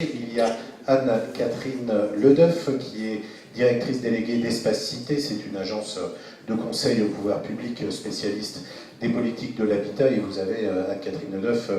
Il y a Anne-Catherine Ledeuf qui est directrice déléguée d'Espace Cité. C'est une agence de conseil au pouvoir public spécialiste des politiques de l'habitat. Et vous avez, Anne-Catherine Ledeuf,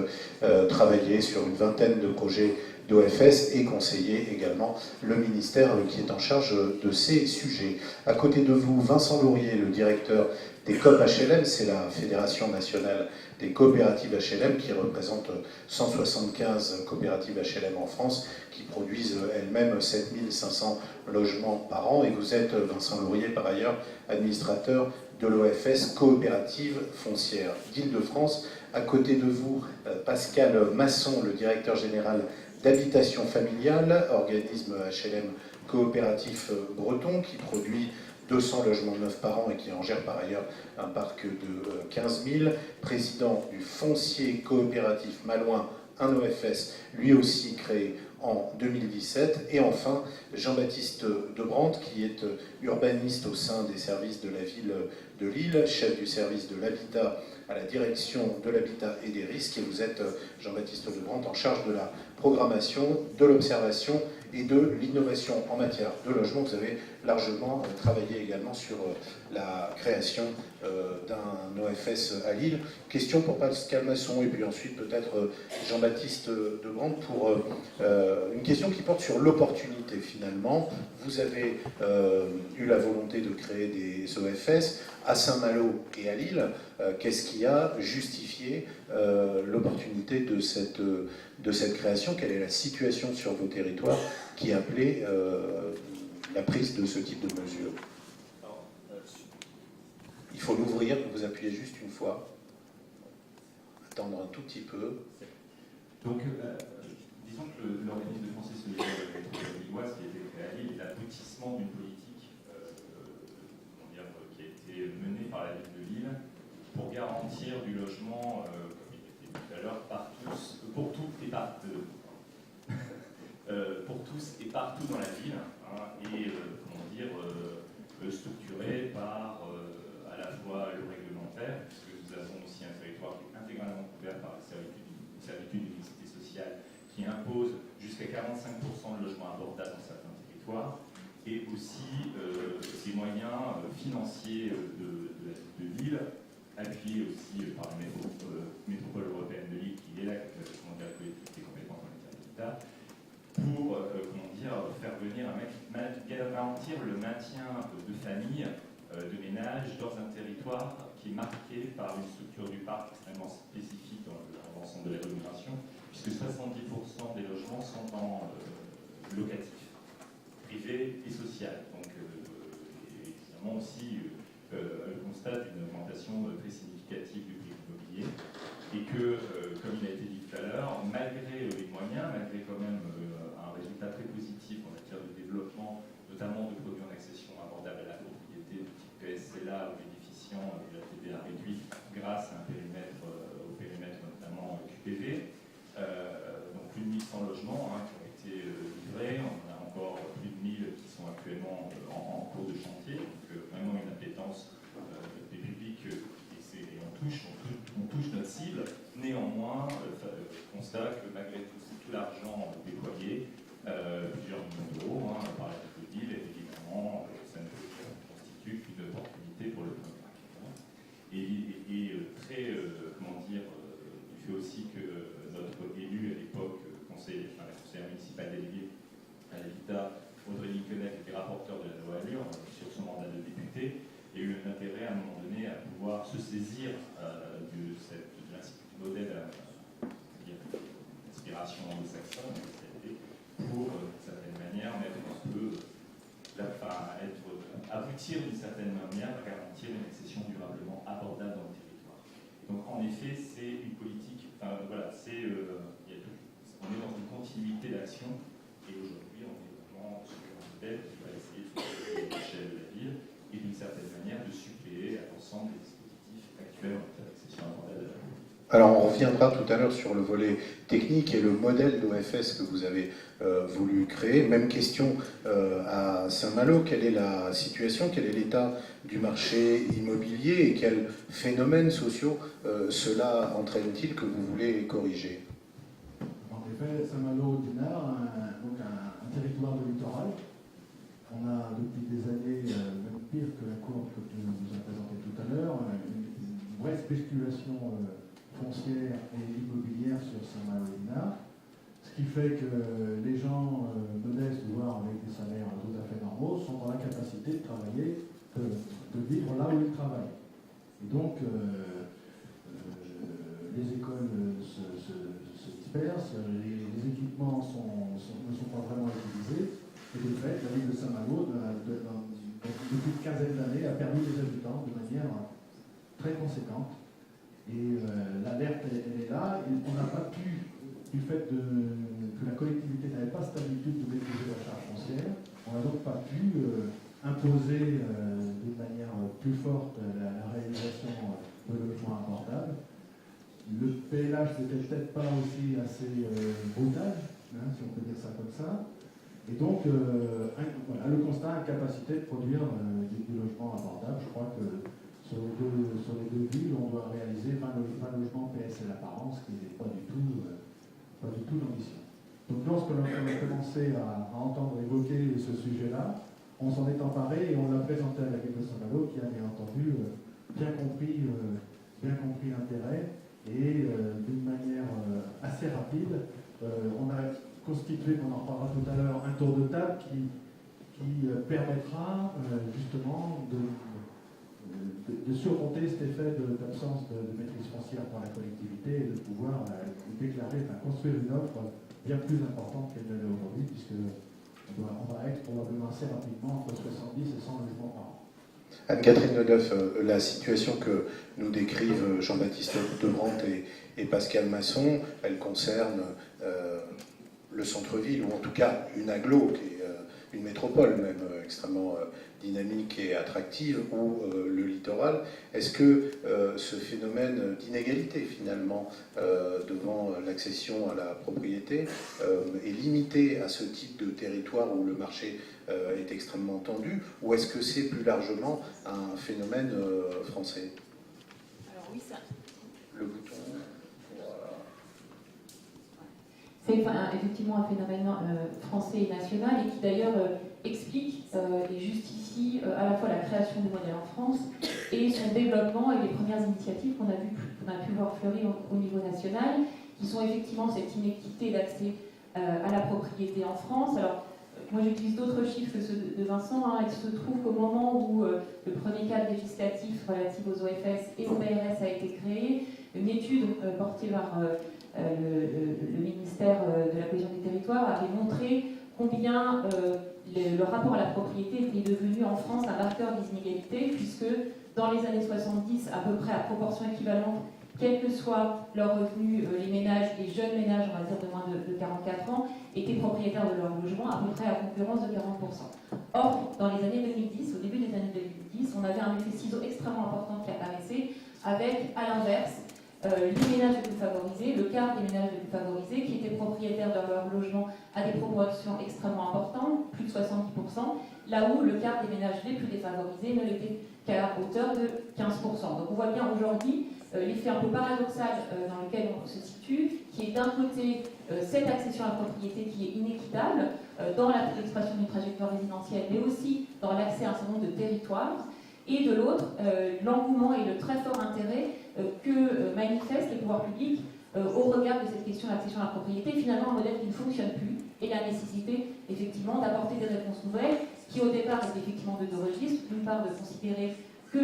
travaillé sur une vingtaine de projets d'OFS et conseillé également le ministère qui est en charge de ces sujets. À côté de vous, Vincent Laurier, le directeur des COP HLM, c'est la Fédération nationale des coopératives HLM qui représente 175 coopératives HLM en France qui produisent elles-mêmes 7500 logements par an. Et vous êtes, Vincent Laurier, par ailleurs, administrateur de l'OFS Coopérative Foncière d'Île-de-France. À côté de vous, Pascal Masson, le directeur général d'Habitation Familiale, organisme HLM coopératif breton qui produit 200 logements neufs par an et qui en gère par ailleurs un parc de 15 000, président du foncier coopératif Malouin, un OFS, lui aussi créé en 2017. Et enfin, Jean-Baptiste Debrandt, qui est urbaniste au sein des services de la ville de Lille, chef du service de l'habitat à la direction de l'habitat et des risques. Et vous êtes, Jean-Baptiste Debrandt, en charge de la programmation, de l'observation et de l'innovation en matière de logement. Vous avez largement travaillé également sur la création d'un OFS à Lille. Question pour Pascal Masson et puis ensuite peut-être Jean-Baptiste Debrandt pour une question qui porte sur l'opportunité finalement. Vous avez eu la volonté de créer des OFS à Saint-Malo et à Lille. Qu'est-ce qui a justifié l'opportunité de cette création? Quelle est la situation sur vos territoires qui appelait la prise de ce type de mesure? Il faut l'ouvrir, vous appuyez juste une fois. Attendre un tout petit peu. Donc, disons que l'organisme de foncier solidaire lilloise qui a été créé à Lille est l'aboutissement d'une politique qui a été menée par la ville de Lille pour garantir du logement, comme il était dit tout à l'heure, pour tous et partout dans la ville, et structuré par à la fois le réglementaire, puisque nous avons aussi un territoire qui est intégralement couvert par les servitudes d'unicité sociale qui impose jusqu'à 45% de logements abordables dans certains territoires, et aussi ces moyens financiers de Lille, appuyés aussi par la métropole européenne de Lille, qui est la collectivité compétente en matière d'habitat, pour faire venir garantir le maintien de familles, de ménages dans un territoire qui est marqué par une structure du parc extrêmement spécifique dans l'ensemble de l'agglomération, puisque 70% des logements sont en locatif, privé et social. Donc, évidemment aussi, le constat d'une augmentation très significative du prix immobilier, et que, comme il a été dit tout à l'heure, malgré les moyens, malgré quand même un résultat très positif en matière de développement, notamment de produits en accession abordable à la propriété de type PSCLA ou bénéficiant de la TVA réduite grâce à un périmètre, au périmètre notamment QPV. Donc plus de 1100 logements qui ont été livrés, on en a encore plus de 1000 qui sont actuellement en cours de chantier, donc vraiment une appétence des publics, et on touche notre cible. Néanmoins, constat que malgré tout l'argent déployé, plusieurs millions d'euros par la ville de Lille, évidemment, ça ne constitue qu'une opportunité pour le premier acquéreur. Et très, du fait aussi que notre élu à l'époque, la conseillère municipale déléguée à l'habitat, Audrey Linkenef, était rapporteur de la loi Allure sur son mandat de député, et eu un intérêt à un moment donné à pouvoir se saisir du modèle d'inspiration anglo-saxonne pour, d'une certaine manière, aboutir d'une certaine manière à garantir une accession durablement abordable dans le territoire. Donc, en effet, c'est une politique, on est dans une continuité d'action, et aujourd'hui, on est vraiment sur un modèle qui va essayer de faire l'échelle de la ville et d'une certaine manière de suppléer à l'ensemble des dispositifs actuels en matière d'accession abordable de la ville. Alors on reviendra tout à l'heure sur le volet technique et le modèle d'OFS que vous avez voulu créer. Même question à Saint-Malo, quelle est la situation, quel est l'état du marché immobilier et quels phénomènes sociaux cela entraîne-t-il que vous voulez corriger? En effet, Saint-Malo-Dinard, un territoire de littoral. On a depuis des années, même pire que la courbe que tu nous as présentée tout à l'heure, une vraie spéculation foncière et immobilière sur Saint-Malo-Dinard, ce qui fait que les gens modestes, voire avec des salaires tout à fait normaux, sont dans la capacité de travailler, de vivre là où ils travaillent. Et donc, les écoles se dispersent, les équipements ne sont pas vraiment utilisés. Et de fait, la ville de Saint-Malo, depuis une quinzaine d'années, a perdu des habitants de manière très conséquente. Et l'alerte, elle est là. Et on n'a pas pu, du fait que la collectivité n'avait pas cette habitude de maîtriser la charge foncière, on n'a donc pas pu imposer d'une manière plus forte la réalisation de logements abordables. Le PLH n'était peut-être pas aussi assez brutal, si on peut dire ça comme ça. Et donc, voilà, le constat, incapacité de produire du logement abordable. Je crois que sur les deux villes, on doit réaliser 20 logements PSL apparence, ce qui n'est pas du tout l'ambition. Donc lorsque l'on a commencé à entendre évoquer ce sujet-là, on s'en est emparé et on l'a présenté à la ville de Saint-Malo, qui a bien entendu bien compris l'intérêt. Et d'une manière assez rapide, on a constitué, on en parlera tout à l'heure, un tour de table qui permettra justement de surmonter cet effet d'absence de maîtrise foncière par la collectivité et de pouvoir déclarer, construire une offre bien plus importante qu'elle ne l'est aujourd'hui, puisqu'on va être probablement assez rapidement entre 70 et 100 logements par an. Anne-Catherine Leneuf, la situation que nous décrivent Jean-Baptiste Debrandt et Pascal Masson, elle concerne le centre-ville, ou en tout cas une agglo, qui est une métropole même extrêmement dynamique et attractive, ou le littoral. Est-ce que ce phénomène d'inégalité finalement devant l'accession à la propriété est limité à ce type de territoire où le marché est extrêmement tendu, ou est-ce que c'est plus largement un phénomène français? Alors oui, ça. Le bouton. Voilà. C'est effectivement un phénomène français et national et qui d'ailleurs explique et justifie à la fois la création du modèle en France et son développement et les premières initiatives qu'on a pu voir fleurir au niveau national, qui sont effectivement cette inéquité d'accès à la propriété en France. Alors, moi j'utilise d'autres chiffres que ceux de Vincent. Il se trouve qu'au moment où le premier cadre législatif relatif aux OFS et au PRS a été créé, une étude portée par le ministère de la Cohésion des Territoires avait montré combien le rapport à la propriété était devenu en France un marqueur des inégalités, puisque dans les années 70, à peu près à proportion équivalente, quels que soient leurs revenus, les ménages, les jeunes ménages, on va dire de moins de 44 ans, étaient propriétaires de leur logement à peu près à concurrence de 40%. Or, dans les années 2010, au début des années 2010, on avait un effet ciseau extrêmement important qui apparaissait, avec, à l'inverse, les ménages les plus favorisés, le quart des ménages les plus favorisés, qui étaient propriétaires de leur logement à des proportions extrêmement importantes, plus de 70%, là où le quart des ménages les plus défavorisés ne l'était qu'à hauteur de 15%. Donc on voit bien aujourd'hui l'effet un peu paradoxal dans lequel on se situe, qui est d'un côté cette accession à la propriété qui est inéquitable dans l'expression d'une trajectoire résidentielle, mais aussi dans l'accès à un certain nombre de territoires, et de l'autre, l'engouement et le très fort intérêt que manifestent les pouvoirs publics au regard de cette question d'accession à la propriété, finalement un modèle qui ne fonctionne plus, et la nécessité effectivement d'apporter des réponses nouvelles, qui au départ étaient effectivement de deux registres. D'une part, de considérer que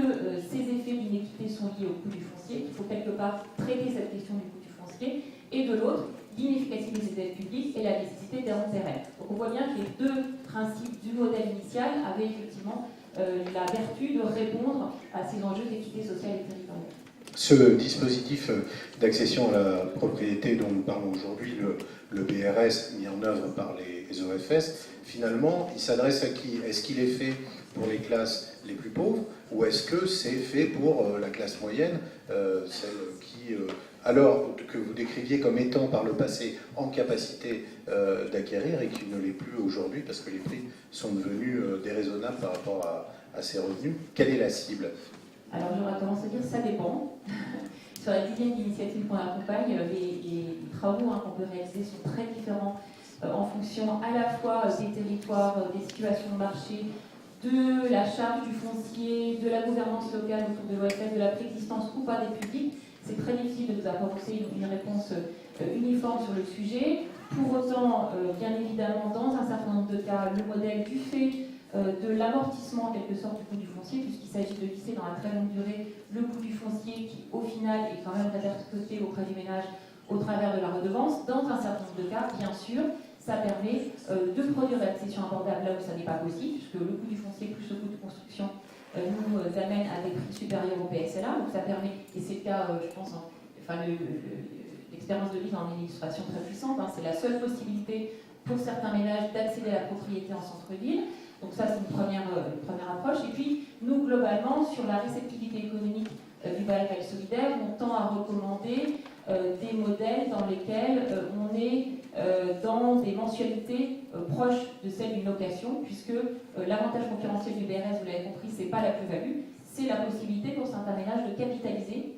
ces effets d'inéquité sont liés au coût du foncier, qu'il faut quelque part traiter cette question du coût du foncier, et de l'autre, l'inefficacité des aides publiques et la nécessité des rentes pérennes. Donc on voit bien que les deux principes du modèle initial avaient effectivement la vertu de répondre à ces enjeux d'équité sociale et territoriale. Ce dispositif d'accession à la propriété dont nous parlons aujourd'hui, le BRS mis en œuvre par les OFS, finalement, il s'adresse à qui? Est-ce qu'il est fait pour les classes les plus pauvres, ou est-ce que c'est fait pour la classe moyenne, celle qui, alors que vous décriviez comme étant par le passé en capacité d'acquérir et qui ne l'est plus aujourd'hui parce que les prix sont devenus déraisonnables par rapport à ses revenus? Quelle est la cible? Alors j'aurais tendance à dire ça dépend. Sur la dizaine d'initiatives qu'on accompagne, les travaux qu'on peut réaliser sont très différents en fonction à la fois des territoires, des situations de marché, de la charge du foncier, de la gouvernance locale autour de l'OFS, de la préexistence ou pas des publics. C'est très difficile de vous apporter une réponse uniforme sur le sujet. Pour autant, bien évidemment, dans un certain nombre de cas, le modèle du fait de l'amortissement en quelque sorte du coût du foncier, puisqu'il s'agit de lisser dans la très longue durée le coût du foncier qui, au final, est quand même répercuté auprès du ménage au travers de la redevance. Dans un certain nombre de cas, bien sûr, ça permet de produire l'accession abordable là où ça n'est pas possible, puisque le coût du foncier plus le coût de construction nous amène à des prix supérieurs au PSLA. Donc ça permet, et c'est le cas, je pense, l'expérience de Lille en est une illustration très puissante, c'est la seule possibilité pour certains ménages d'accéder à la propriété en centre-ville. Donc ça, c'est une première approche. Et puis, nous, globalement, sur la réceptivité économique du bail solidaire, on tend à recommander des modèles dans lesquels on est dans des mensualités proches de celles d'une location, puisque l'avantage concurrentiel du BRS, vous l'avez compris, c'est pas la plus-value, c'est la possibilité pour certains ménages de capitaliser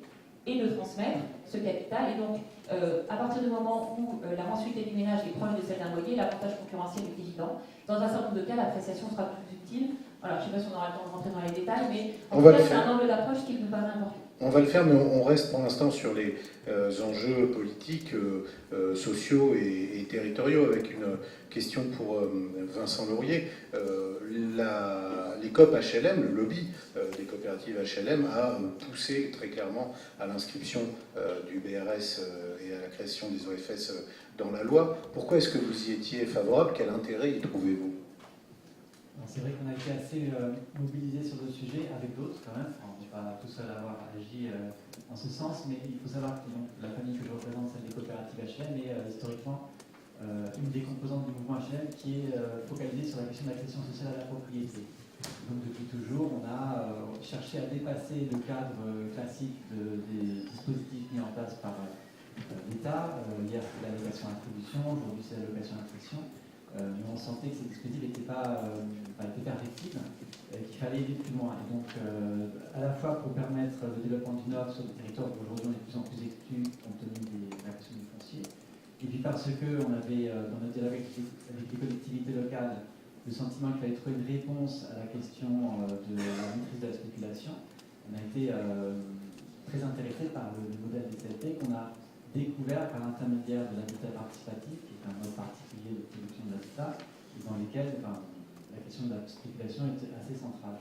et de transmettre ce capital. Et donc, à partir du moment où la mensualité du ménage est proche de celle d'un loyer, l'avantage concurrentiel est évident. Dans un certain nombre de cas, l'appréciation sera plus utile. Voilà, je ne sais pas si on aura le temps de rentrer dans les détails, mais en tout cas, c'est un angle d'approche qui nous paraît important. On va le faire, mais on reste pour l'instant sur les enjeux politiques, sociaux et territoriaux, avec une question pour Vincent Laurier. Les COP HLM, le lobby des coopératives HLM, a poussé très clairement à l'inscription du BRS et à la création des OFS dans la loi. Pourquoi est-ce que vous y étiez favorable? Quel intérêt y trouvez-vous? C'est vrai qu'on a été assez mobilisés sur le sujet, avec d'autres quand même. On n'est pas tout seul à avoir agi en ce sens, mais il faut savoir que la famille que je représente, celle des coopératives HLM, est historiquement une des composantes du mouvement HLM qui est focalisée sur la question de l'accession sociale à la propriété. Donc depuis toujours, on a cherché à dépasser le cadre classique des dispositifs mis en place par l'État. Hier, c'était l'allocation à attribution, aujourd'hui, c'est l'allocation à accession. Mais on sentait que ces dispositifs n'étaient pas perfectibles, qu'il fallait aller plus loin. Et donc, à la fois pour permettre le développement du Nord sur des territoires où aujourd'hui on est de plus en plus exclus compte tenu des réactions du foncier, et puis parce qu'on avait, dans notre dialogue avec les collectivités locales, le sentiment qu'il fallait trouver une réponse à la question de la maîtrise de la spéculation, on a été très intéressé par le modèle des CLP qu'on a découvert par l'intermédiaire de l'habitat participatif, qui est un mode particulier de production de l'habitat, et dans lesquels la question de la spéculation est assez centrale.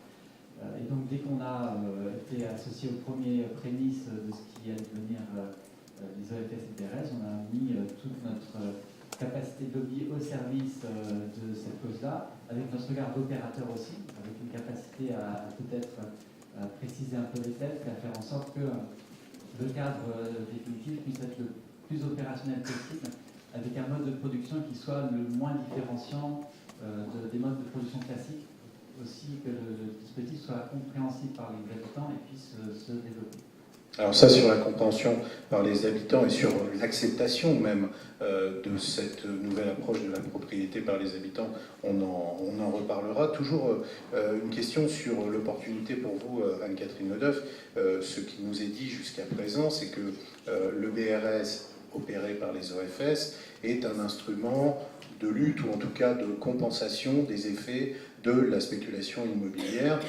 Et donc dès qu'on a été associé aux premières prémices de ce qui allait devenir les OFS et BRS, on a mis toute notre capacité de lobby au service de cette cause-là, avec notre regard d'opérateur aussi, avec une capacité à peut-être préciser un peu les textes et à faire en sorte que le cadre définitif puisse être le plus opérationnel possible, avec un mode de production qui soit le moins différenciant des modes de production classiques, aussi que le dispositif soit compréhensible par les habitants et puisse se développer. Alors ça, sur la compréhension par les habitants et sur l'acceptation même de cette nouvelle approche de la propriété par les habitants, on en reparlera. Toujours une question sur l'opportunité pour vous, Anne-Catherine Ledeuf. Ce qui nous est dit jusqu'à présent, c'est que le BRS opéré par les OFS est un instrument de lutte ou en tout cas de compensation des effets de la spéculation immobilière,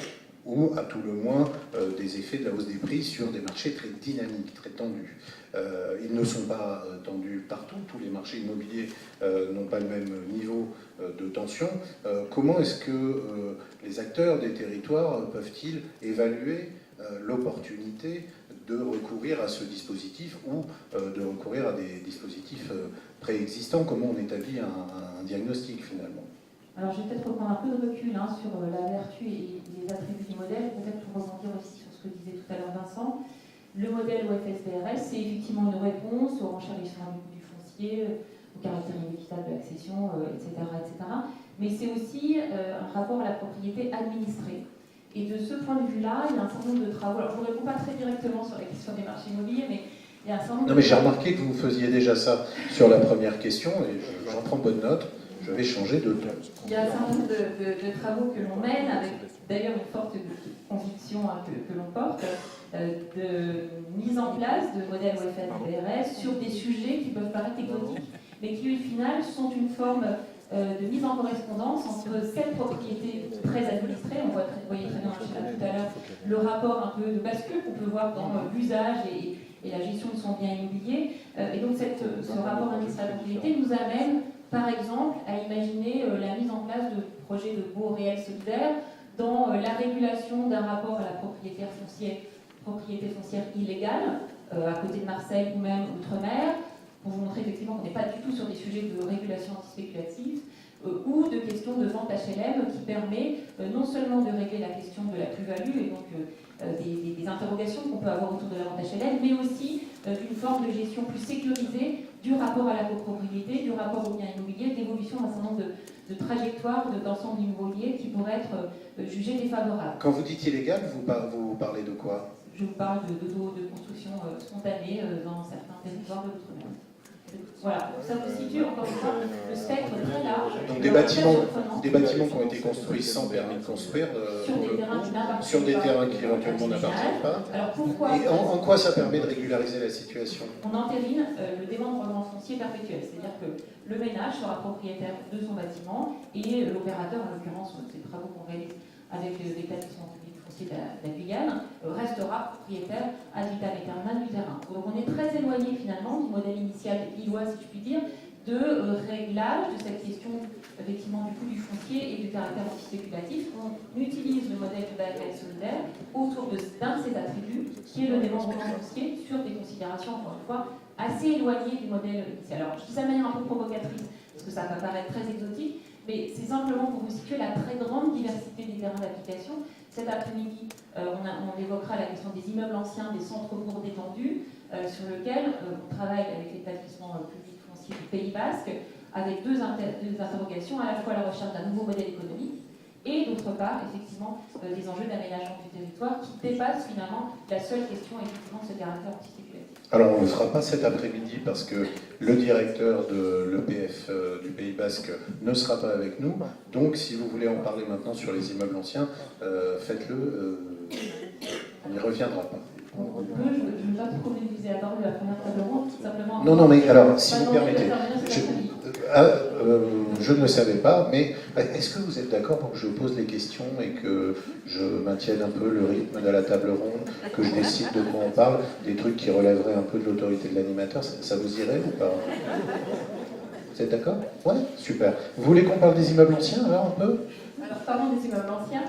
ou à tout le moins des effets de la hausse des prix sur des marchés très dynamiques, très tendus. Ils ne sont pas tendus partout, tous les marchés immobiliers n'ont pas le même niveau de tension. Comment est-ce que les acteurs des territoires peuvent-ils évaluer l'opportunité de recourir à ce dispositif ou de recourir à des dispositifs préexistants? Comment on établit un diagnostic finalement? Alors, je vais peut-être reprendre un peu de recul sur la vertu et les attributs du modèle, peut-être pour rebondir aussi sur ce que disait tout à l'heure Vincent. Le modèle OFS-BRS, c'est effectivement une réponse au renchérissement du coût du foncier, au caractère inéquitable de l'accession, etc., etc. Mais c'est aussi un rapport à la propriété administrée. Et de ce point de vue-là, il y a un certain nombre de travaux. Alors, je ne vous réponds pas très directement sur la question des marchés immobiliers, mais il y a un certain nombre Non, mais j'ai remarqué que vous faisiez déjà ça sur la première question, et j'en prends bonne note. Je vais changer de ton. Il y a un certain nombre de travaux que l'on mène, avec d'ailleurs une forte conviction que l'on porte, de mise en place de modèles OFS-BRS sur des sujets qui peuvent paraître exotiques, mais qui au final sont une forme de mise en correspondance entre cette propriété très administrée, on voyait très bien tout à l'heure le rapport un peu de bascule qu'on peut voir dans l'usage et la gestion de son bien immobilier, et donc ce rapport administré à la propriété nous amène par exemple à imaginer la mise en place de projets de baux réels solidaires dans la régulation d'un rapport à la propriété foncière illégale, à côté de Marseille ou même outre-mer, pour vous montrer effectivement qu'on n'est pas du tout sur des sujets de régulation antispéculative, ou de questions de vente HLM qui permet non seulement de régler la question de la plus-value et donc des interrogations qu'on peut avoir autour de la vente HLM, mais aussi d'une forme de gestion plus sécurisée du rapport à la copropriété, du rapport au bien immobilier, d'évolution d'un certain nombre de trajectoires d'ensemble immobilier qui pourraient être jugées défavorables. Quand vous dites illégal, vous parlez de quoi? Je vous parle de construction spontanée dans certains territoires de l'outre-mer. Voilà, ça vous situe encore une fois le spectre très large. Donc des bâtiments qui ont été construits sans permis de construire, sur des terrains qui éventuellement n'appartiennent pas. Alors pourquoi? Et en quoi ça permet de régulariser la situation? On entérine le démembrement foncier perpétuel, c'est-à-dire que le ménage sera propriétaire de son bâtiment et l'opérateur, en l'occurrence ces travaux qu'on réalise avec l'établissement public foncier de la Guyane, restera propriétaire ad vitam aeternam du terrain. Donc on est très éloigné finalement du modèle initial lillois, si je puis dire, de réglage de cette question effectivement du coût du foncier et du caractère antispéculatif. On utilise le modèle de bail solidaire autour d'un de ses attributs, qui est le démembrement foncier, sur des considérations, encore une fois, assez éloignées du modèle initial. Alors je dis ça de manière un peu provocatrice, parce que ça va paraître très exotique, mais c'est simplement pour vous situer la très grande diversité des terrains d'application. Cet après-midi, on évoquera la question des immeubles anciens, des centres-bourgs détendus, sur lequel on travaille avec l'établissement public foncier du Pays Basque, avec deux interrogations, à la fois la recherche d'un nouveau modèle économique, et d'autre part, effectivement, des enjeux d'aménagement du territoire qui dépassent finalement la seule question, effectivement, de ce caractère antispéculatif. Alors on ne le fera pas cet après-midi parce que le directeur de l'EPF du Pays Basque ne sera pas avec nous. Donc si vous voulez en parler maintenant sur les immeubles anciens, faites-le, on n'y reviendra pas. On peut, je ne veux pas trop mobiliser la parole de la première table ronde, simplement... Non, mais alors, si vous permettez, je ne le savais pas, mais est-ce que vous êtes d'accord pour que je pose les questions et que je maintienne un peu le rythme de la table ronde, que je décide de quoi on parle, des trucs qui relèveraient un peu de l'autorité de l'animateur, ça vous irait ou pas? Vous êtes d'accord? Ouais, super. Vous voulez qu'on parle des immeubles anciens alors un peu? Alors, parlons des immeubles anciens.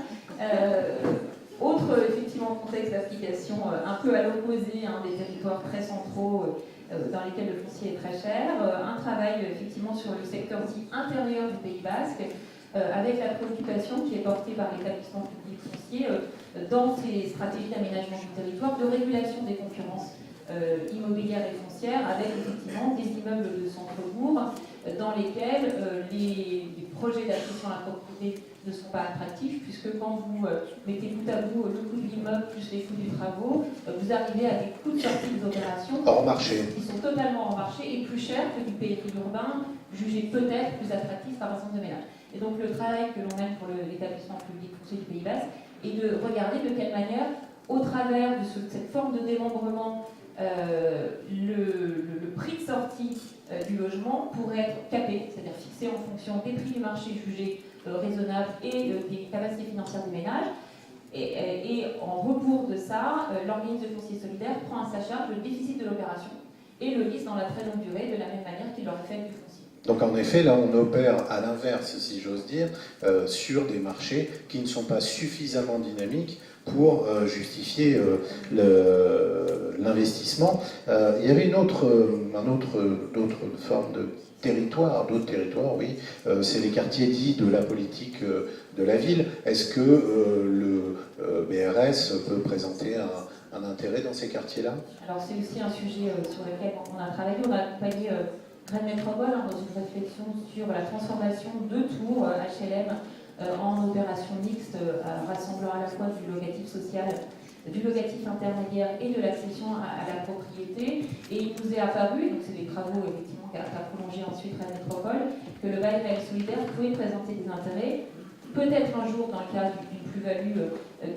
Autre effectivement contexte d'application un peu à l'opposé des territoires très centraux dans lesquels le foncier est très cher, un travail effectivement sur le secteur dit intérieur du Pays Basque, avec la préoccupation qui est portée par l'établissement public foncier dans ses stratégies d'aménagement du territoire, de régulation des concurrences immobilières et foncières, avec effectivement des immeubles de centre-bourg dans lesquels les projets d'accession à la propriété ne sont pas attractifs, puisque quand vous mettez bout à bout le coût de l'immeuble plus les coûts des travaux, vous arrivez à des coûts de sortie des opérations hors marché, qui sont totalement hors marché et plus chers que du périurbain, jugé peut-être plus attractif par un centre de ménage. Et donc le travail que l'on mène pour l'établissement public foncier du Pays Basque est de regarder de quelle manière, au travers de cette forme de démembrement, le prix de sortie du logement pourrait être capé, c'est-à-dire fixé en fonction des prix du marché jugés raisonnables et des capacités financières du ménage. Et en retour de ça, l'organisme de foncier solidaire prend à sa charge le déficit de l'opération et le lisse dans la très longue durée de la même manière qu'il l'aurait fait du foncier. Donc en effet, là on opère à l'inverse, si j'ose dire, sur des marchés qui ne sont pas suffisamment dynamiques pour justifier l'investissement. Il y avait d'autres formes de territoires, d'autres territoires, oui, c'est les quartiers dits de la politique de la ville. Est-ce que le BRS peut présenter un intérêt dans ces quartiers-là? Alors c'est aussi un sujet sur lequel on a travaillé, on a accompagné Rennes Métropole dans une réflexion sur la transformation de tours HLM en opération mixte, rassemblant à la fois du locatif social, du locatif intermédiaire et de l'accession à la propriété. Et il nous est apparu, donc c'est des travaux effectivement qu'a prolongé ensuite la métropole, que le bail réel solidaire pouvait présenter des intérêts, peut-être un jour dans le cas d'une plus-value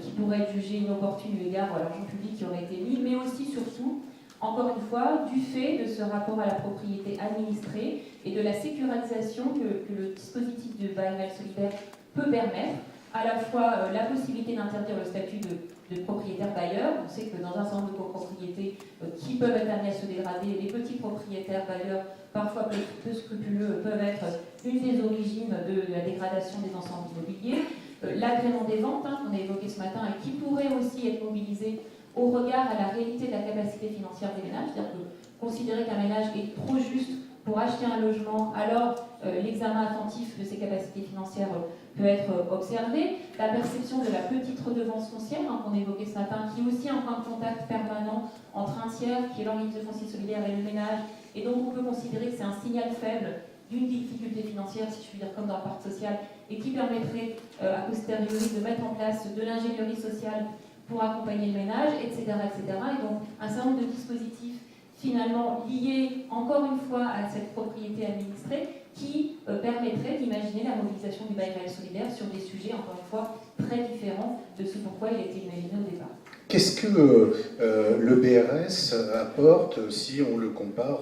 qui pourrait être jugée inopportune eu égard à l'argent public qui aurait été mis, mais aussi surtout, encore une fois, du fait de ce rapport à la propriété administrée et de la sécurisation que le dispositif de bail réel solidaire peut permettre, à la fois la possibilité d'interdire le statut de propriétaire bailleur. On sait que dans un certain nombre de copropriétés qui peuvent être amenées à se dégrader, les petits propriétaires bailleurs, parfois peu scrupuleux, peuvent être une des origines de la dégradation des ensembles immobiliers. L'agrément des ventes, qu'on a évoqué ce matin, et qui pourrait aussi être mobilisé au regard à la réalité de la capacité financière des ménages, c'est-à-dire que considérer qu'un ménage est trop juste pour acheter un logement, alors l'examen attentif de ses capacités financières peut être observé. La perception de la petite redevance foncière, qu'on a évoqué ce matin, qui est aussi un point de contact permanent entre un tiers, qui est l'organisme de foncier solidaire, et le ménage, et donc on peut considérer que c'est un signal faible d'une difficulté financière, si je puis dire, comme dans le parc social, et qui permettrait a posteriori de mettre en place de l'ingénierie sociale pour accompagner le ménage, etc., etc. Et donc un certain nombre de dispositifs finalement liés encore une fois à cette propriété administrée qui permettrait d'imaginer la mobilisation du bail réel solidaire sur des sujets encore une fois très différents de ce pourquoi il a été imaginé au départ. Qu'est-ce que le BRS apporte si on le compare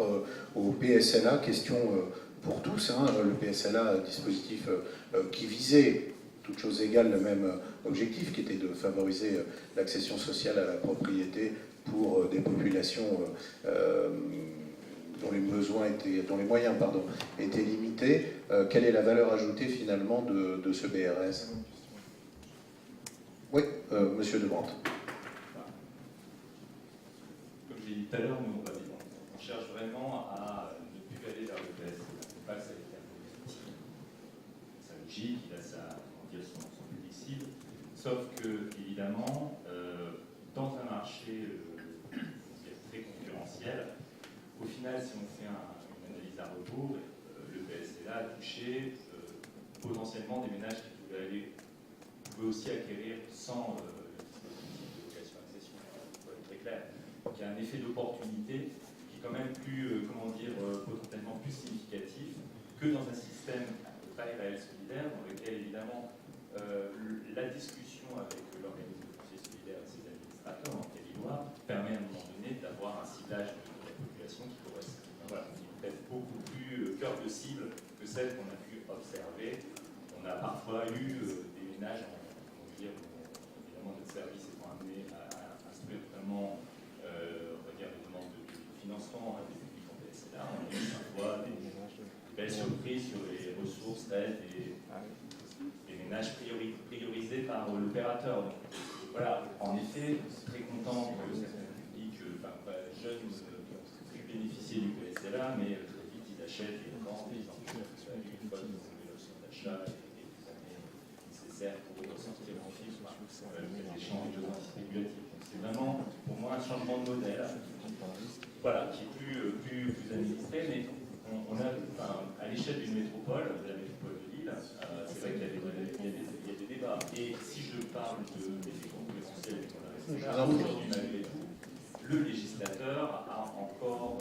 au PSLA? Question pour tous, le PSLA, dispositif qui visait, toutes choses égales, le même objectif, qui était de favoriser l'accession sociale à la propriété pour des populations dont les besoins dont les moyens étaient limités. Quelle est la valeur ajoutée finalement de ce BRS? Oui, Monsieur Debrandt. Comme j'ai dit tout à l'heure, nous on cherche vraiment à ne plus aller vers le PS. Pas que ça ait été sa logique, il a son public cible. Sauf que, évidemment, dans un marché très concurrentiel, au final, si on fait une analyse à rebours, le PSLA a touché potentiellement des ménages qui pouvaient aussi acquérir sans le dispositif de location-accession, pour être très clair. Donc il y a un effet d'opportunité qui est quand même plus, potentiellement plus significatif que dans un système de bail réel solidaire, dans lequel évidemment la discussion avec l'organisme de foncier solidaire et ses administrateurs, dans lequel il doit, permet à un moment donné d'avoir un ciblage de la population qui correspond, qui peut être beaucoup plus cœur de cible que celle qu'on a pu observer. On a parfois eu des ménages, évidemment notre service étant amené à instruire notamment des demandes de financement à des publics en PSLA. On a eu parfois des belles surprises sur les ressources telles des ménages priorisés par l'opérateur. Donc voilà, en effet, très content que certains publics jeunes puissent bénéficier du PSLA, mais très vite ils achètent et vendent des enfants une fois qu'ils ont eu l'option d'achat et les années nécessaires pour sortir en film les échanges de spéculatifs. Donc c'est vraiment pour moi un changement de modèle qui est plus administré, mais on a à l'échelle d'une métropole, de la métropole de Lille, c'est vrai qu'il y a des débats. Et si je parle d'effets concurrentiels aujourd'hui, malgré tout, le législateur a encore,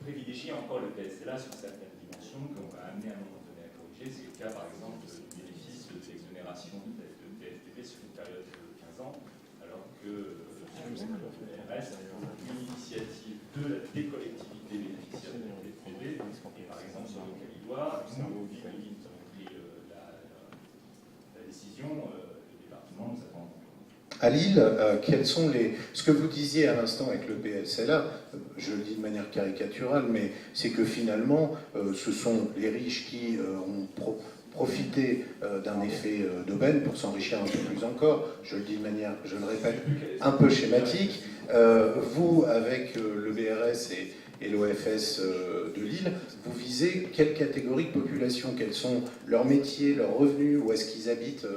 privilégié encore le PSLA sur certaines dimensions qu'on va amener à un moment donné à corriger. C'est le cas, par exemple, du bénéfice de l'exonération de TFPB sur une période de 15 ans, alors que le PRS a une initiative des collectivités bénéficiaires de la TFPB, et par exemple sur le Calidois, nous avons pris la décision, le département nous attend. À Lille, quels sont ce que vous disiez à l'instant avec le PSLA, je le dis de manière caricaturale, mais c'est que finalement, ce sont les riches qui ont profité d'un effet d'aubaine pour s'enrichir un peu plus encore. Je le dis de manière, je le répète, un peu schématique. Vous, avec le BRS et l'OFS de Lille, vous visez quelle catégorie de population? Quels sont leurs métiers, leurs revenus? Où est-ce qu'ils habitent?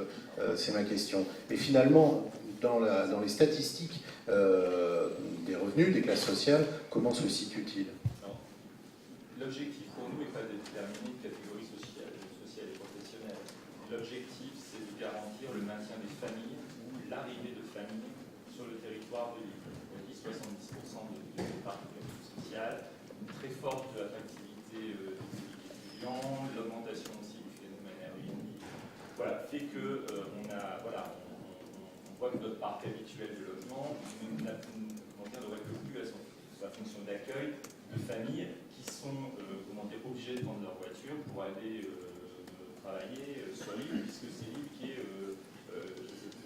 C'est ma question. Et finalement, dans les statistiques des revenus, des classes sociales, comment se situe-t-il? L'objectif pour nous n'est pas de déterminer une catégorie sociale et professionnelle. L'objectif, c'est de garantir le maintien des familles, l'arrivée de familles sur le territoire de l'île. On dit 70% de parc social, une très forte de l'attractivité des publics étudiants, l'augmentation aussi du phénomène Airbnb, voilà, fait que on voit que notre parc habituel de logement n'aurait plus à sa fonction d'accueil de familles qui sont obligées de prendre leur voiture pour aller travailler sur l'île, puisque c'est l'île qui est le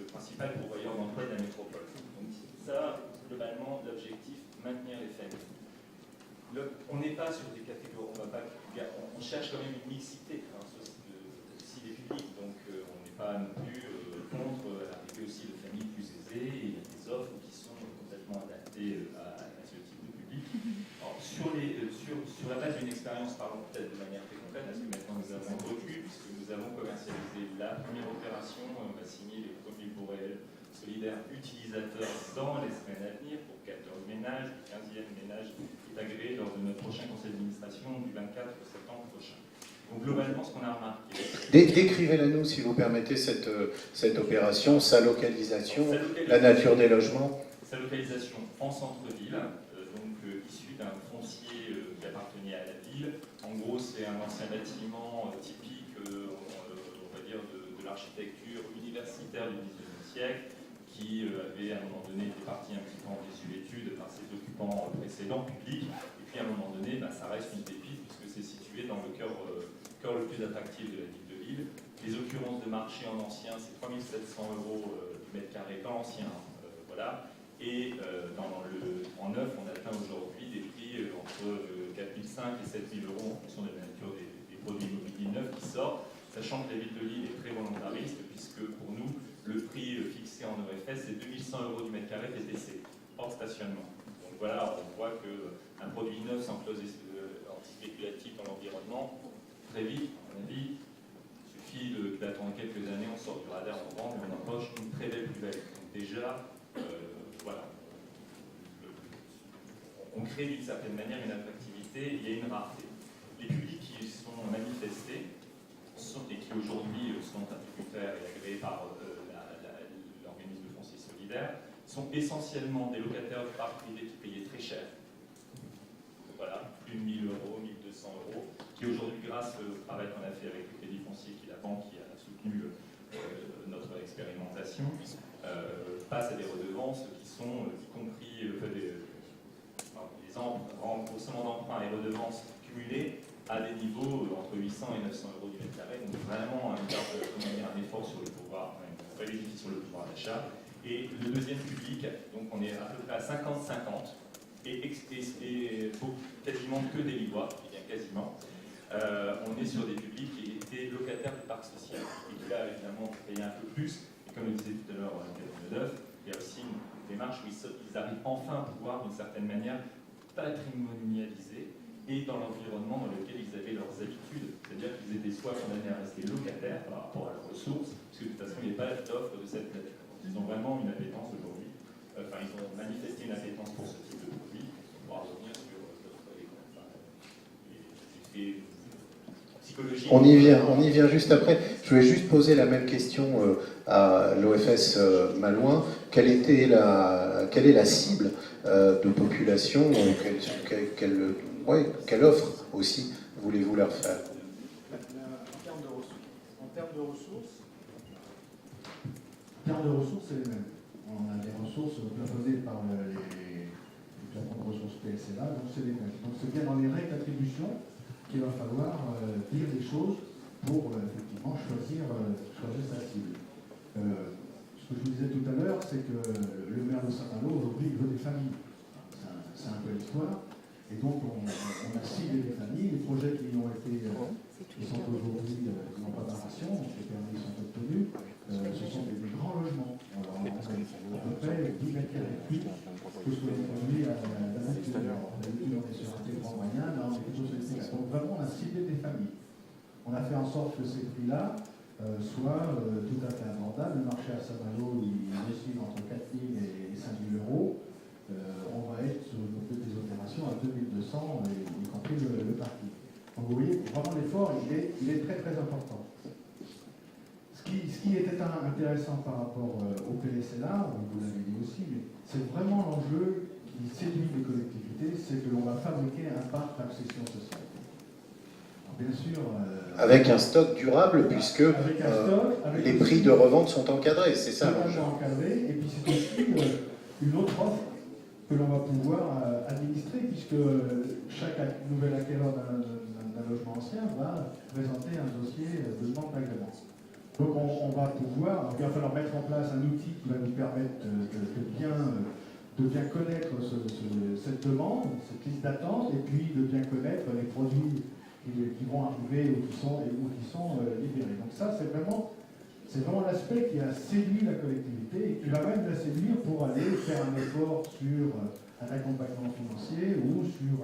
principal pourvoyeur d'emploi de la métropole. Donc ça, globalement, l'objectif, maintenir les familles. On n'est pas sur des catégories, on cherche quand même une mixité aussi des publics, donc on n'est pas non plus contre l'arrivée aussi de familles plus aisées, et il y a des offres qui sont complètement adaptées à ce type de public. Alors, sur la base d'une expérience, parlons peut-être de manière très concrète, parce que maintenant nous avons un recul, puisque nous avons commercialisé la première opération, on va signer les premiers bourrels solidaires utilisateurs dans les semaines à venir pour 14 ménages, le 15e ménage est agréé lors de notre prochain conseil d'administration du 24 septembre prochain. Donc globalement, ce qu'on a remarqué... Décrivez-la nous, si vous permettez, cette opération, sa localisation, la nature des logements. Sa localisation en centre-ville, issu d'un foncier qui appartenait à la ville. En gros, c'est un ancien bâtiment typique, on va dire, de l'architecture universitaire du XIXe siècle, qui avait à un moment donné été parti un petit peu en désuétude par ses occupants précédents publics. Et puis à un moment donné, ça reste une pépite, puisque c'est situé dans le cœur le plus attractif de la ville de Lille. Les occurrences de marché en ancien, c'est 3 700 € du mètre carré dans l'ancien. Voilà. Et en neuf, on atteint aujourd'hui des prix entre 4 500 et 7 000 € en fonction de la nature des produits immobiliers neufs qui sortent, sachant que la ville de Lille est très volontariste, puisque pour nous, le prix fixé en OFS, c'est 2100 € du mètre carré TTC, hors stationnement. Donc voilà, on voit qu'un produit neuf sans clause anti-spéculative dans l'environnement, très vite, à mon avis, il suffit d'attendre quelques années, on sort du radar, on vend, et on empoche une très belle plus-value. Donc déjà, voilà, on crée d'une certaine manière une attractivité, il y a une rareté. Les publics qui sont manifestés et qui aujourd'hui sont attributaires et agréés par l'organisme de foncier solidaire sont essentiellement des locataires du parc privé qui payaient très cher. Voilà, plus de 1 000 €, 1 200 €, qui aujourd'hui, grâce au travail qu'on a fait avec le Crédit Foncier, qui est la banque qui a soutenu notre expérimentation, passe à des redevances qui sont, y compris les remboursements d'emprunts et redevances cumulés à des niveaux entre 800 et 900 € du mètre carré. Donc vraiment un effort sur le pouvoir, un vrai défi sur le pouvoir d'achat. Et le deuxième public, donc on est à peu près à 50-50, et pour quasiment que des Lillois, et bien quasiment. On est sur des publics qui étaient locataires du parc social, et qui là évidemment payaient un peu plus. Et comme le disait tout à l'heure Neuf, il y a aussi une démarche où ils arrivent enfin à pouvoir, d'une certaine manière, patrimonialiser et dans l'environnement dans lequel ils avaient leurs habitudes. C'est-à-dire qu'ils étaient soit condamnés à rester locataires par rapport à leurs ressources, parce que de toute façon, il n'y a pas d'offre de cette nature. Ils ont vraiment une appétence aujourd'hui, ils ont manifesté une appétence pour ce type de produit. On va revenir sur les effets psychologiques. On y vient juste après. Je voulais juste poser la même question à l'OFS Malouin. Quelle est la cible de population quelle offre aussi voulez-vous leur faire? En termes de ressources, c'est les mêmes. On a des ressources plafonnées par les plafonds de ressources PSLA, donc c'est les mêmes. Donc c'est bien dans les règles d'attribution qu'il va falloir dire des choses pour effectivement choisir sa cible. Ce que je vous disais tout à l'heure, c'est que le maire de Saint-Malo, aujourd'hui, il veut des familles. C'est un peu l'histoire. Et donc, on a ciblé les familles. Les projets qui ont été, qui sont aujourd'hui, qui n'ont pas d'information, donc les permis sont obtenus, ce sont des grands logements. Alors, on a à peu près 10 mètres carrés plus que ce que l'on produit à la nature. D'habitude, on est sur un très grand moyen, là, on est plutôt sur les prix. Donc, vraiment, on a ciblé des familles. On a fait en sorte que ces prix-là soient tout à fait abordables. Le marché à Saint-Malo, il oscille entre 4 000 et 5 000 €. On va être sur des opérations à 2200, y compris le parking. Donc vous voyez, vraiment l'effort, il est très très important. Ce qui était intéressant par rapport au PSLA, vous l'avez dit aussi, mais c'est vraiment l'enjeu qui séduit les collectivités, c'est que l'on va fabriquer un parc d'accession sociale. Alors, bien sûr... avec un stock durable, puisque avec un stock, avec les prix de revente sont encadrés, c'est ça l'enjeu. Encadrés, et puis c'est aussi une autre offre que l'on va pouvoir administrer, puisque chaque nouvel acquéreur d'un logement ancien va présenter un dossier de demande d'agrément. Donc on va pouvoir, il va falloir mettre en place un outil qui va nous permettre de bien connaître cette demande, cette liste d'attente, et puis de bien connaître les produits qui vont arriver ou qui sont libérés. Donc ça, c'est vraiment l'aspect qui a séduit la collectivité et qui va même la séduire pour aller faire un effort sur un accompagnement financier ou sur...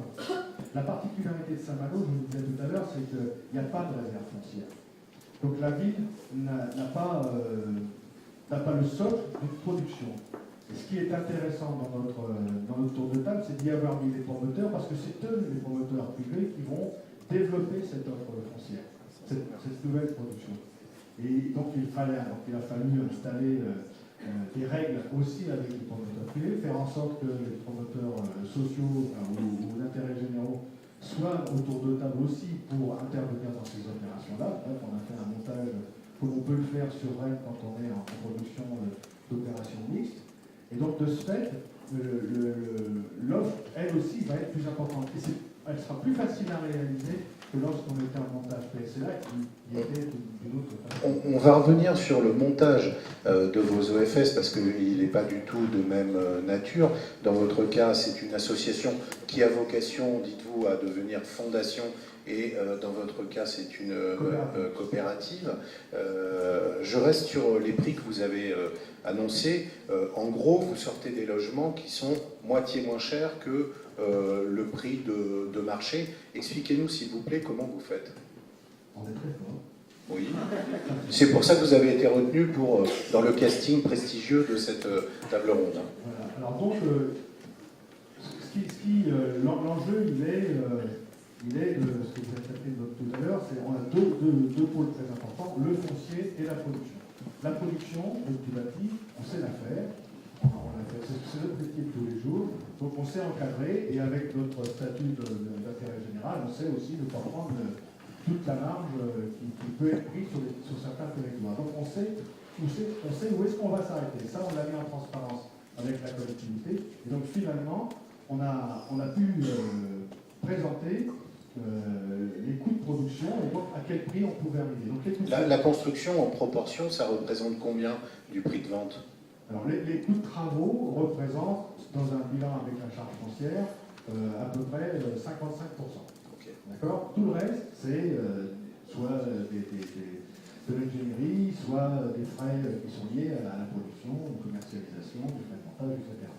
La particularité de Saint-Malo, je vous le disais tout à l'heure, c'est qu'il n'y a pas de réserve foncière. Donc la ville n'a pas le socle de production. Et ce qui est intéressant dans notre tour de table, c'est d'y avoir mis des promoteurs, parce que c'est eux, les promoteurs privés, qui vont développer cette offre foncière, cette nouvelle production. Et donc il a fallu installer des règles aussi avec les promoteurs privés, faire en sorte que les promoteurs sociaux ou d'intérêt généraux soient autour de table aussi pour intervenir dans ces opérations-là. Bref, on a fait un montage comme on peut le faire sur Rennes quand on est en production d'opérations mixtes. Et donc de ce fait, l'offre, elle aussi, va être plus importante. Et elle sera plus facile à réaliser que lorsqu'on était en montage PSLA, qui était d'une autre façon. On va revenir sur le montage de vos OFS, parce qu'il n'est pas du tout de même nature. Dans votre cas, c'est une association qui a vocation, dites-vous, à devenir fondation, et dans votre cas, c'est une coopérative. Je reste sur les prix que vous avez annoncés. En gros, vous sortez des logements qui sont moitié moins chers que le prix de marché. Expliquez-nous, s'il vous plaît, comment vous faites. On est très fort. Oui. C'est pour ça que vous avez été retenu dans le casting prestigieux de cette table ronde. Voilà. Alors donc, l'enjeu, il est de ce que vous avez tapé tout à l'heure, c'est on a deux pôles très importants, le foncier et la production. La production, du bâti, on sait la faire. C'est notre métier de tous les jours. Donc on sait encadrer, et avec notre statut d'intérêt général, on sait aussi ne pas prendre toute la marge qui peut être prise sur certains territoires. Donc on sait où est-ce qu'on va s'arrêter. Ça, on l'a mis en transparence avec la collectivité. Et donc finalement, on a pu présenter les coûts de production et donc à quel prix on pouvait arriver. Donc, la construction en proportion, ça représente combien du prix de vente? Alors les coûts de travaux représentent, dans un bilan avec la charge foncière, à peu près 55%. Okay. D'accord. Tout le reste, c'est soit de l'ingénierie, soit des frais qui sont liés à la production, à la commercialisation, du frais de montage, etc.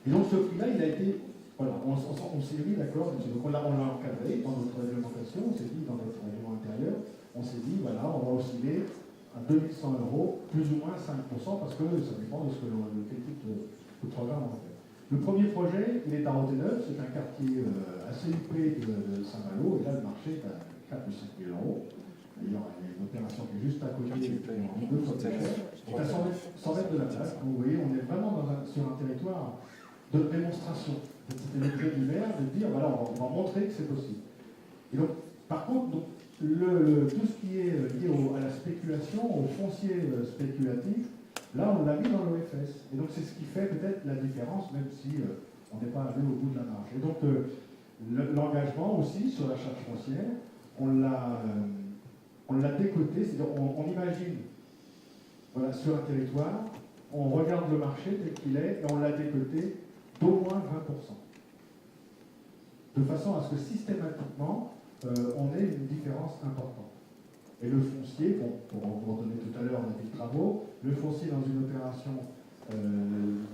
Et donc ce prix-là, il a été... Voilà, on s'est mis d'accord, donc on l'a encadré dans notre réglementation, on s'est dit dans notre règlement intérieur, on s'est dit, voilà, on va osciller à 2100 €, plus ou moins 5%, parce que ça dépend de ce que quel type de programme on fait. Le premier projet, il est à Roténeuf, c'est un quartier assez huppé de Saint-Malo, et là le marché est à 4 ou 5 000 €. D'ailleurs, il y a une opération qui est juste à côté, en 2 fois plus cher, à 100 mètres de la plage. Donc, vous voyez, on est vraiment sur un territoire de démonstration. C'était l'objet du maire de dire, voilà, on va montrer que c'est possible. Et donc, par contre, donc, tout ce qui est lié à la spéculation, au foncier spéculatif, là, on l'a mis dans l'OFS. Et donc, c'est ce qui fait peut-être la différence, même si on n'est pas allé au bout de la marge. Et donc, l'engagement aussi sur la charge foncière, on l'a décoté, c'est-à-dire on imagine, voilà, sur un territoire, on regarde le marché tel qu'il est, et on l'a décoté d'au moins 20%. De façon à ce que systématiquement, on ait une différence importante. Et le foncier, bon, pour vous redonner tout à l'heure, on a dit travaux, le foncier dans une opération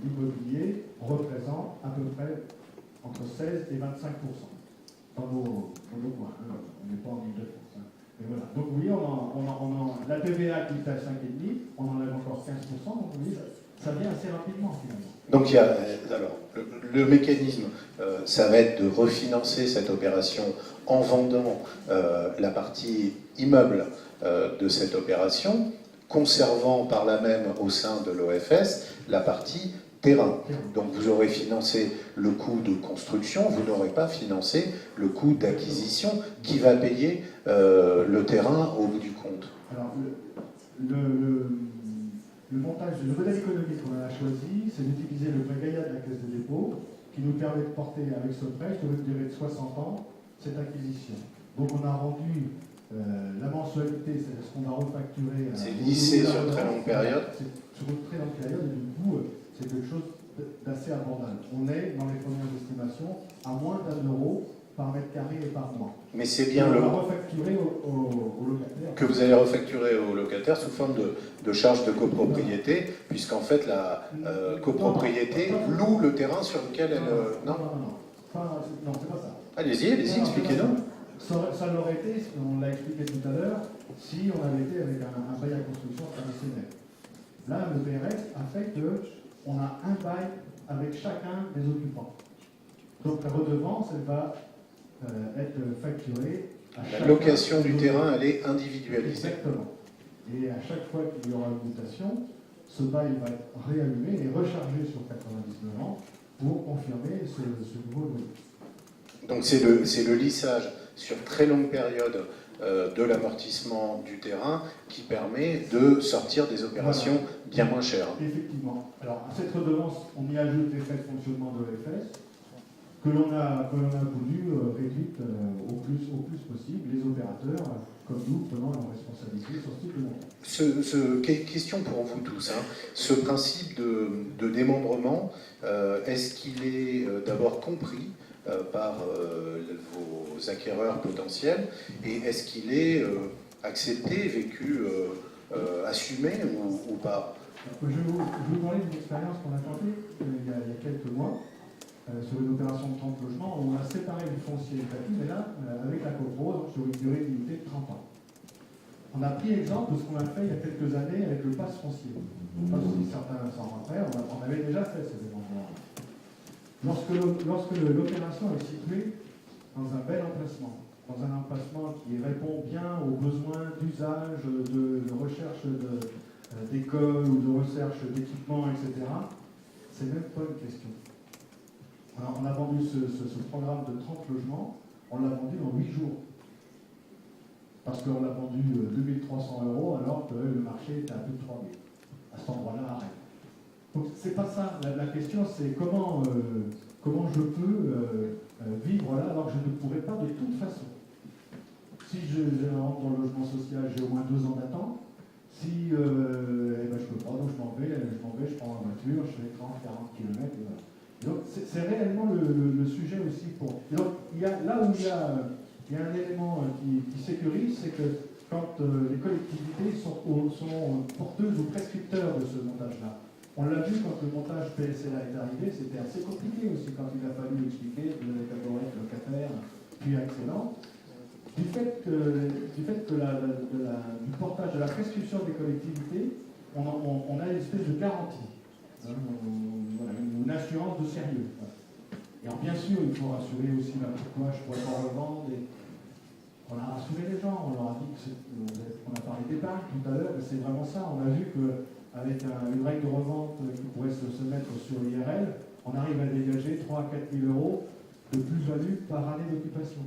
immobilier représente à peu près entre 16 et 25% dans nos coins. On n'est pas en Ile-de-France. Mais voilà. Donc oui, la TVA qui est à 5,5, on en a encore 15%, donc oui, ça vient assez rapidement finalement. Donc il y a, alors, le mécanisme, ça va être de refinancer cette opération en vendant la partie immeuble de cette opération, conservant par là même au sein de l'OFS la partie terrain. Donc vous aurez financé le coût de construction, vous n'aurez pas financé le coût d'acquisition. Qui va payer le terrain au bout du compte? Alors, le montage, le modèle économique qu'on a choisi, c'est d'utiliser le prêt Gaïa de la Caisse des dépôts, qui nous permet de porter avec ce prêt, sur une durée de 60 ans, cette acquisition. Donc on a rendu la mensualité, c'est ce qu'on va refacturer. C'est lissé sur une très longue période. Sur une très longue période, et du coup, c'est quelque chose d'assez abordable. On est, dans les premières estimations, à moins d'1 € par mètre carré et par mois. Mais c'est bien le refacturer aux locataires. Que vous allez refacturer aux locataires sous forme de charge de copropriété, puisqu'en fait la copropriété loue le terrain sur lequel elle... Non, c'est pas ça. Allez-y, expliquez-nous. Ça l'aurait été, on l'a expliqué tout à l'heure, si on avait été avec un bail à construction traditionnel. Là, le PRS a fait qu'on a un bail avec chacun des occupants. Donc la redevance, elle va être facturée à chaque La location du terrain, elle est individualisée. Exactement. Et à chaque fois qu'il y aura une mutation, ce bail va être réallumé et rechargé sur 99 ans pour confirmer ce nouveau loyer. Donc c'est le lissage sur très longue période de l'amortissement du terrain qui permet de sortir des opérations bien moins chères. Effectivement. Alors à cette redevance, on y ajoute les frais de fonctionnement de l'EFS que l'on a voulu réduire au plus possible, les opérateurs, comme nous, prenant leur responsabilité sur ce type de montant. Question pour vous tous. Ce principe de démembrement, est-ce qu'il est d'abord compris par vos acquéreurs potentiels, et est-ce qu'il est accepté, vécu, assumé ou pas? Je vais vous parler d'une expérience qu'on a tentée il y a quelques mois sur une opération de 30 logements où on a séparé le foncier établi, mais là avec la copro, sur une durée limitée de 30 ans. On a pris exemple de ce qu'on a fait il y a quelques années avec le pass foncier. Je ne sais pas si certains s'en rappellent, on avait déjà fait ces événements. Lorsque l'opération est située dans un bel emplacement, dans un emplacement qui répond bien aux besoins d'usage, de recherche d'école ou de recherche d'équipement, etc., c'est même pas une question. Alors, on a vendu ce programme de 30 logements, on l'a vendu en 8 jours. Parce qu'on l'a vendu 2300 € alors que le marché était à plus de 3000. À cet endroit-là, arrête. Donc c'est pas ça. La question c'est comment je peux vivre là alors que je ne pourrais pas de toute façon. Si je rentre dans le logement social, j'ai au moins 2 ans d'attente. Si je peux pas, donc je m'en vais, je prends ma voiture, je fais 30-40 km. Et voilà. Donc c'est réellement le sujet aussi pour. Donc là où il y a un élément qui sécurise, c'est que quand les collectivités sont porteuses ou prescripteurs de ce montage-là. On l'a vu quand le montage PSLA est arrivé, c'était assez compliqué aussi quand il a fallu expliquer que les catégories locataires, puis excellent. Du fait que du portage de la prescription des collectivités, on a une espèce de garantie, une assurance de sérieux. Et alors, bien sûr, il faut rassurer aussi pourquoi je ne pourrais pas revendre. On a rassuré les gens, on leur a dit on a parlé d'épargne tout à l'heure, c'est vraiment ça. On a vu qu'avec une règle de revente qui pourrait se mettre sur l'IRL, on arrive à dégager 3 à 4 000 € de plus-value par année d'occupation.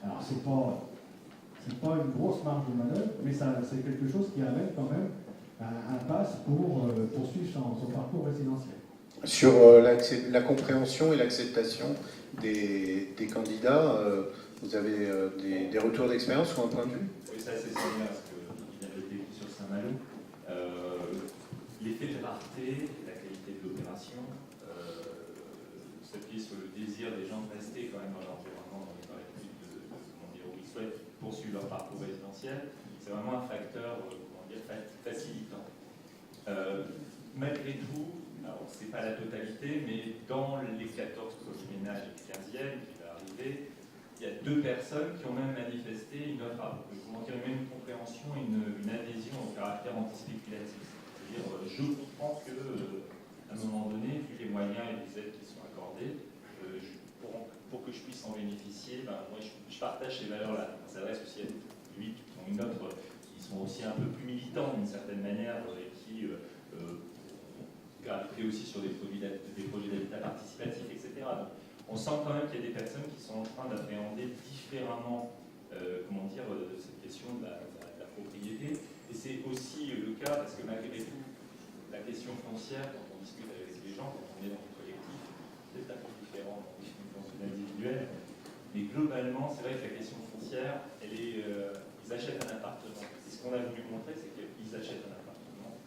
Alors, c'est pas une grosse marge de manœuvre, mais c'est quelque chose qui amène quand même un pass pour poursuivre son parcours résidentiel. Sur la compréhension et l'acceptation des candidats, vous avez des retours d'expérience ou un point de vue? Oui, c'est assez similaire à ce qu'il vient de dire sur Saint-Malo. L'effet de rareté, la qualité de l'opération, s'appuie sur le désir des gens de rester quand même dans l'environnement, dans l'étude où ils souhaitent poursuivre leur parcours résidentiel. C'est vraiment un facteur facilitant. Malgré tout, alors c'est pas la totalité, mais dans les 14 premiers ménages et le 15e qui va arriver, il y a 2 personnes qui ont même manifesté une même compréhension, une adhésion au caractère antispéculatif. C'est-à-dire, je comprends que, à un moment donné, vu les moyens et les aides qui sont accordées, pour que je puisse en bénéficier, moi je partage ces valeurs-là. Ça s'adresse aussi à lui qui ont une autre, qui sont aussi un peu plus militants d'une certaine manière et qui gravitent après aussi sur des projets d'habitat participatif, etc. Donc, on sent quand même qu'il y a des personnes qui sont en train d'appréhender différemment cette question de la propriété. Et c'est aussi le cas, parce que malgré tout, la question foncière, quand on discute avec les gens, quand on est dans le collectif, c'est peut-être un peu différent d'une fonction individuelle. Mais globalement, c'est vrai que la question foncière, ils achètent un appartement. Et ce qu'on a voulu montrer, c'est qu'ils achètent un appartement,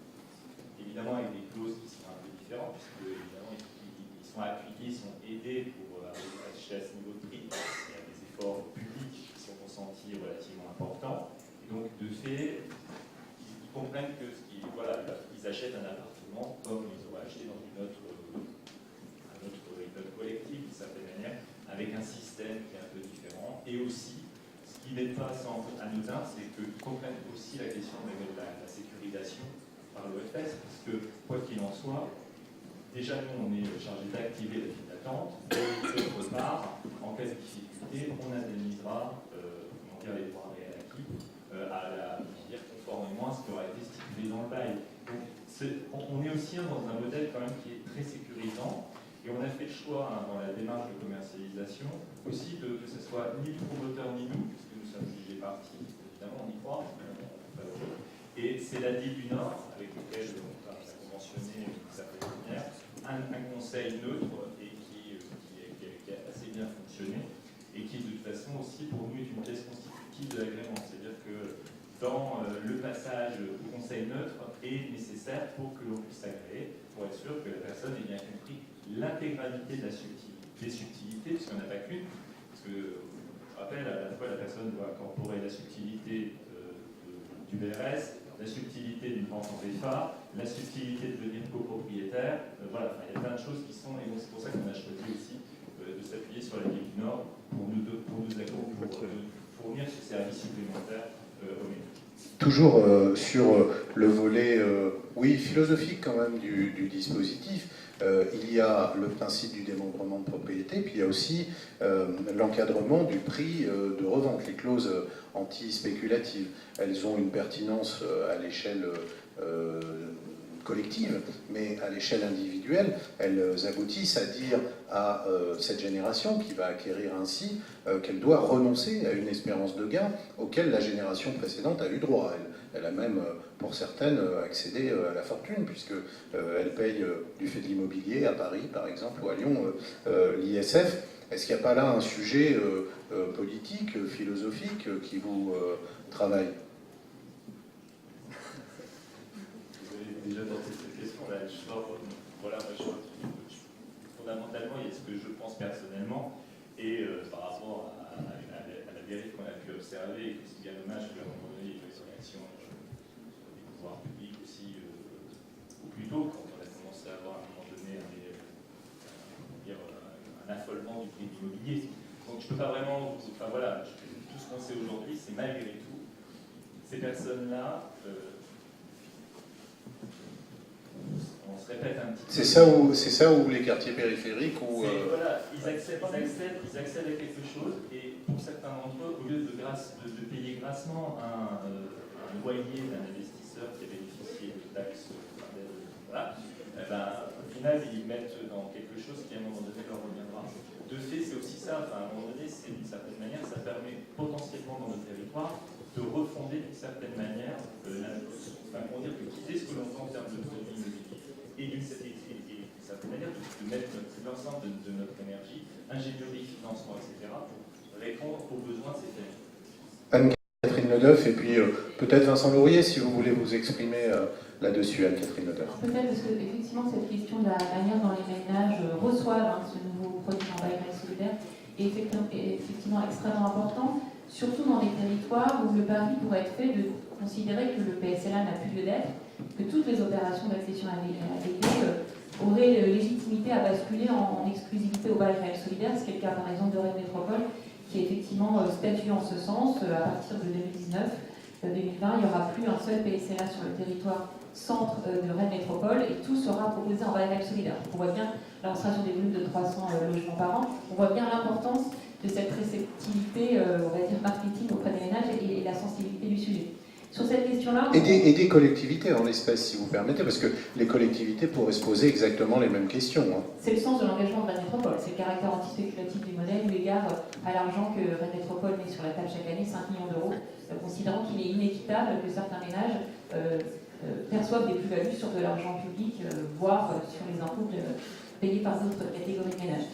évidemment avec des clauses qui sont un peu différentes, puisque évidemment, ils sont appuyés, ils sont aidés pour acheter à ce niveau de prix. Il y a des efforts publics qui sont consentis relativement importants. Et donc, de fait, ils comprennent que ils achètent un appartement comme ils auraient acheté dans un autre collectif, d'une certaine manière, avec un système qui est un peu différent. Et aussi, ce qui n'est pas sans anodin, c'est qu'ils comprennent aussi la question de la sécurisation par l'OFS, parce que, quoi qu'il en soit, déjà nous, on est chargé d'activer la file d'attente, et d'autre part, en cas de difficulté, on indemnisera les droits réels acquis conformément à ce qui aura été stipulé dans le bail. Donc, on est aussi dans un modèle quand même qui est très sécurisant. Et on a fait le choix, dans la démarche de commercialisation, aussi que ce soit ni le promoteur ni nous, puisque nous sommes jugés partis, évidemment, on y croit. Et c'est la DIL du Nord, avec lequel on a conventionné d'une certaine manière, un conseil neutre et qui a assez bien fonctionné, et qui, de toute façon, aussi, pour nous, est une pièce constitutive de l'agrément. C'est-à-dire que dans le passage au conseil neutre est nécessaire pour que l'on puisse agréer, pour être sûr que la personne ait bien compris l'intégralité de des subtilités, puisqu'il n'y en a pas qu'une, parce que, je rappelle, à la fois la personne doit incorporer la subtilité du BRS, la subtilité d'une vente en VFA, la subtilité de devenir copropriétaire, voilà, il y a plein de choses qui sont, et donc c'est pour ça qu'on a choisi aussi de s'appuyer sur la Ligue du Nord pour nous fournir ce service supplémentaire aux ménages. Toujours sur le volet, philosophique quand même du dispositif, il y a le principe du démembrement de propriété, puis il y a aussi l'encadrement du prix de revente, les clauses anti-spéculatives. Elles ont une pertinence à l'échelle collective, mais à l'échelle individuelle, elles aboutissent à dire à cette génération qui va acquérir ainsi qu'elle doit renoncer à une espérance de gain auquel la génération précédente a eu droit. Elle a même, pour certaines, accédé à la fortune, puisqu'elle paye du fait de l'immobilier à Paris, par exemple, ou à Lyon, l'ISF. Est-ce qu'il n'y a pas là un sujet politique, philosophique qui vous travaille ? Déjà tenté cette question-là, fondamentalement, il y a ce que je pense personnellement, et par rapport à la dérive qu'on a pu observer, et c'est bien dommage qu'à un moment donné, il y ait une réaction des pouvoirs publics aussi, ou plutôt quand on a commencé à avoir à un moment donné un affolement du prix de l'immobilier. Donc je ne peux pas vraiment, tout ce qu'on sait aujourd'hui, c'est malgré tout, ces personnes-là, on se répète un petit peu. C'est ça où les quartiers périphériques où ils accèdent à quelque chose, et pour certains d'entre eux, au lieu de payer grassement un loyer d'un investisseur qui a bénéficié de taxes, au final ils mettent dans quelque chose qui à un moment donné leur reviendra. De fait, c'est aussi ça, à un moment donné, c'est d'une certaine manière, ça permet potentiellement dans nos territoires de refonder d'une certaine manière, pour dire que quitter ce que l'on fait en termes de produits immobiliers, et d'une certaine manière de mettre l'ensemble de notre énergie, ingénierie, financement, etc., pour répondre aux besoins de ces familles. Anne-Catherine Ledeuf, et puis peut-être Vincent Laurier, si vous voulez vous exprimer là-dessus, Anne-Catherine Ledeuf. Peut-être parce que effectivement cette question de la manière dont les ménages reçoivent ce nouveau produit en bail solidaire est effectivement extrêmement important, surtout dans des territoires où le pari pourrait être fait de considérer que le PSLA n'a plus lieu d'être, que toutes les opérations d'accession à l'ADD auraient légitimité à basculer en exclusivité au bail réel solidaire, ce qui est le cas par exemple de Rennes Métropole, qui est effectivement statué en ce sens. À partir de 2019-2020, il n'y aura plus un seul PSLA sur le territoire centre de Rennes Métropole, et tout sera proposé en bail réel solidaire. On voit bien, là on sera sur des volumes de 300 logements par an, on voit bien l'importance de cette réceptivité, on va dire marketing auprès des ménages et la sensibilité du sujet. sur cette question-là... Et des collectivités en l'espèce, si vous permettez, parce que les collectivités pourraient se poser exactement les mêmes questions. Hein. C'est le sens de l'engagement de Rennes Métropole, c'est le caractère antispéculatif du modèle eu égard à l'argent que Rennes Métropole met sur la table chaque année, 5 millions d'euros, considérant qu'il est inéquitable que certains ménages perçoivent des plus-values sur de l'argent public, voire sur les impôts payés par d'autres catégories de ménages.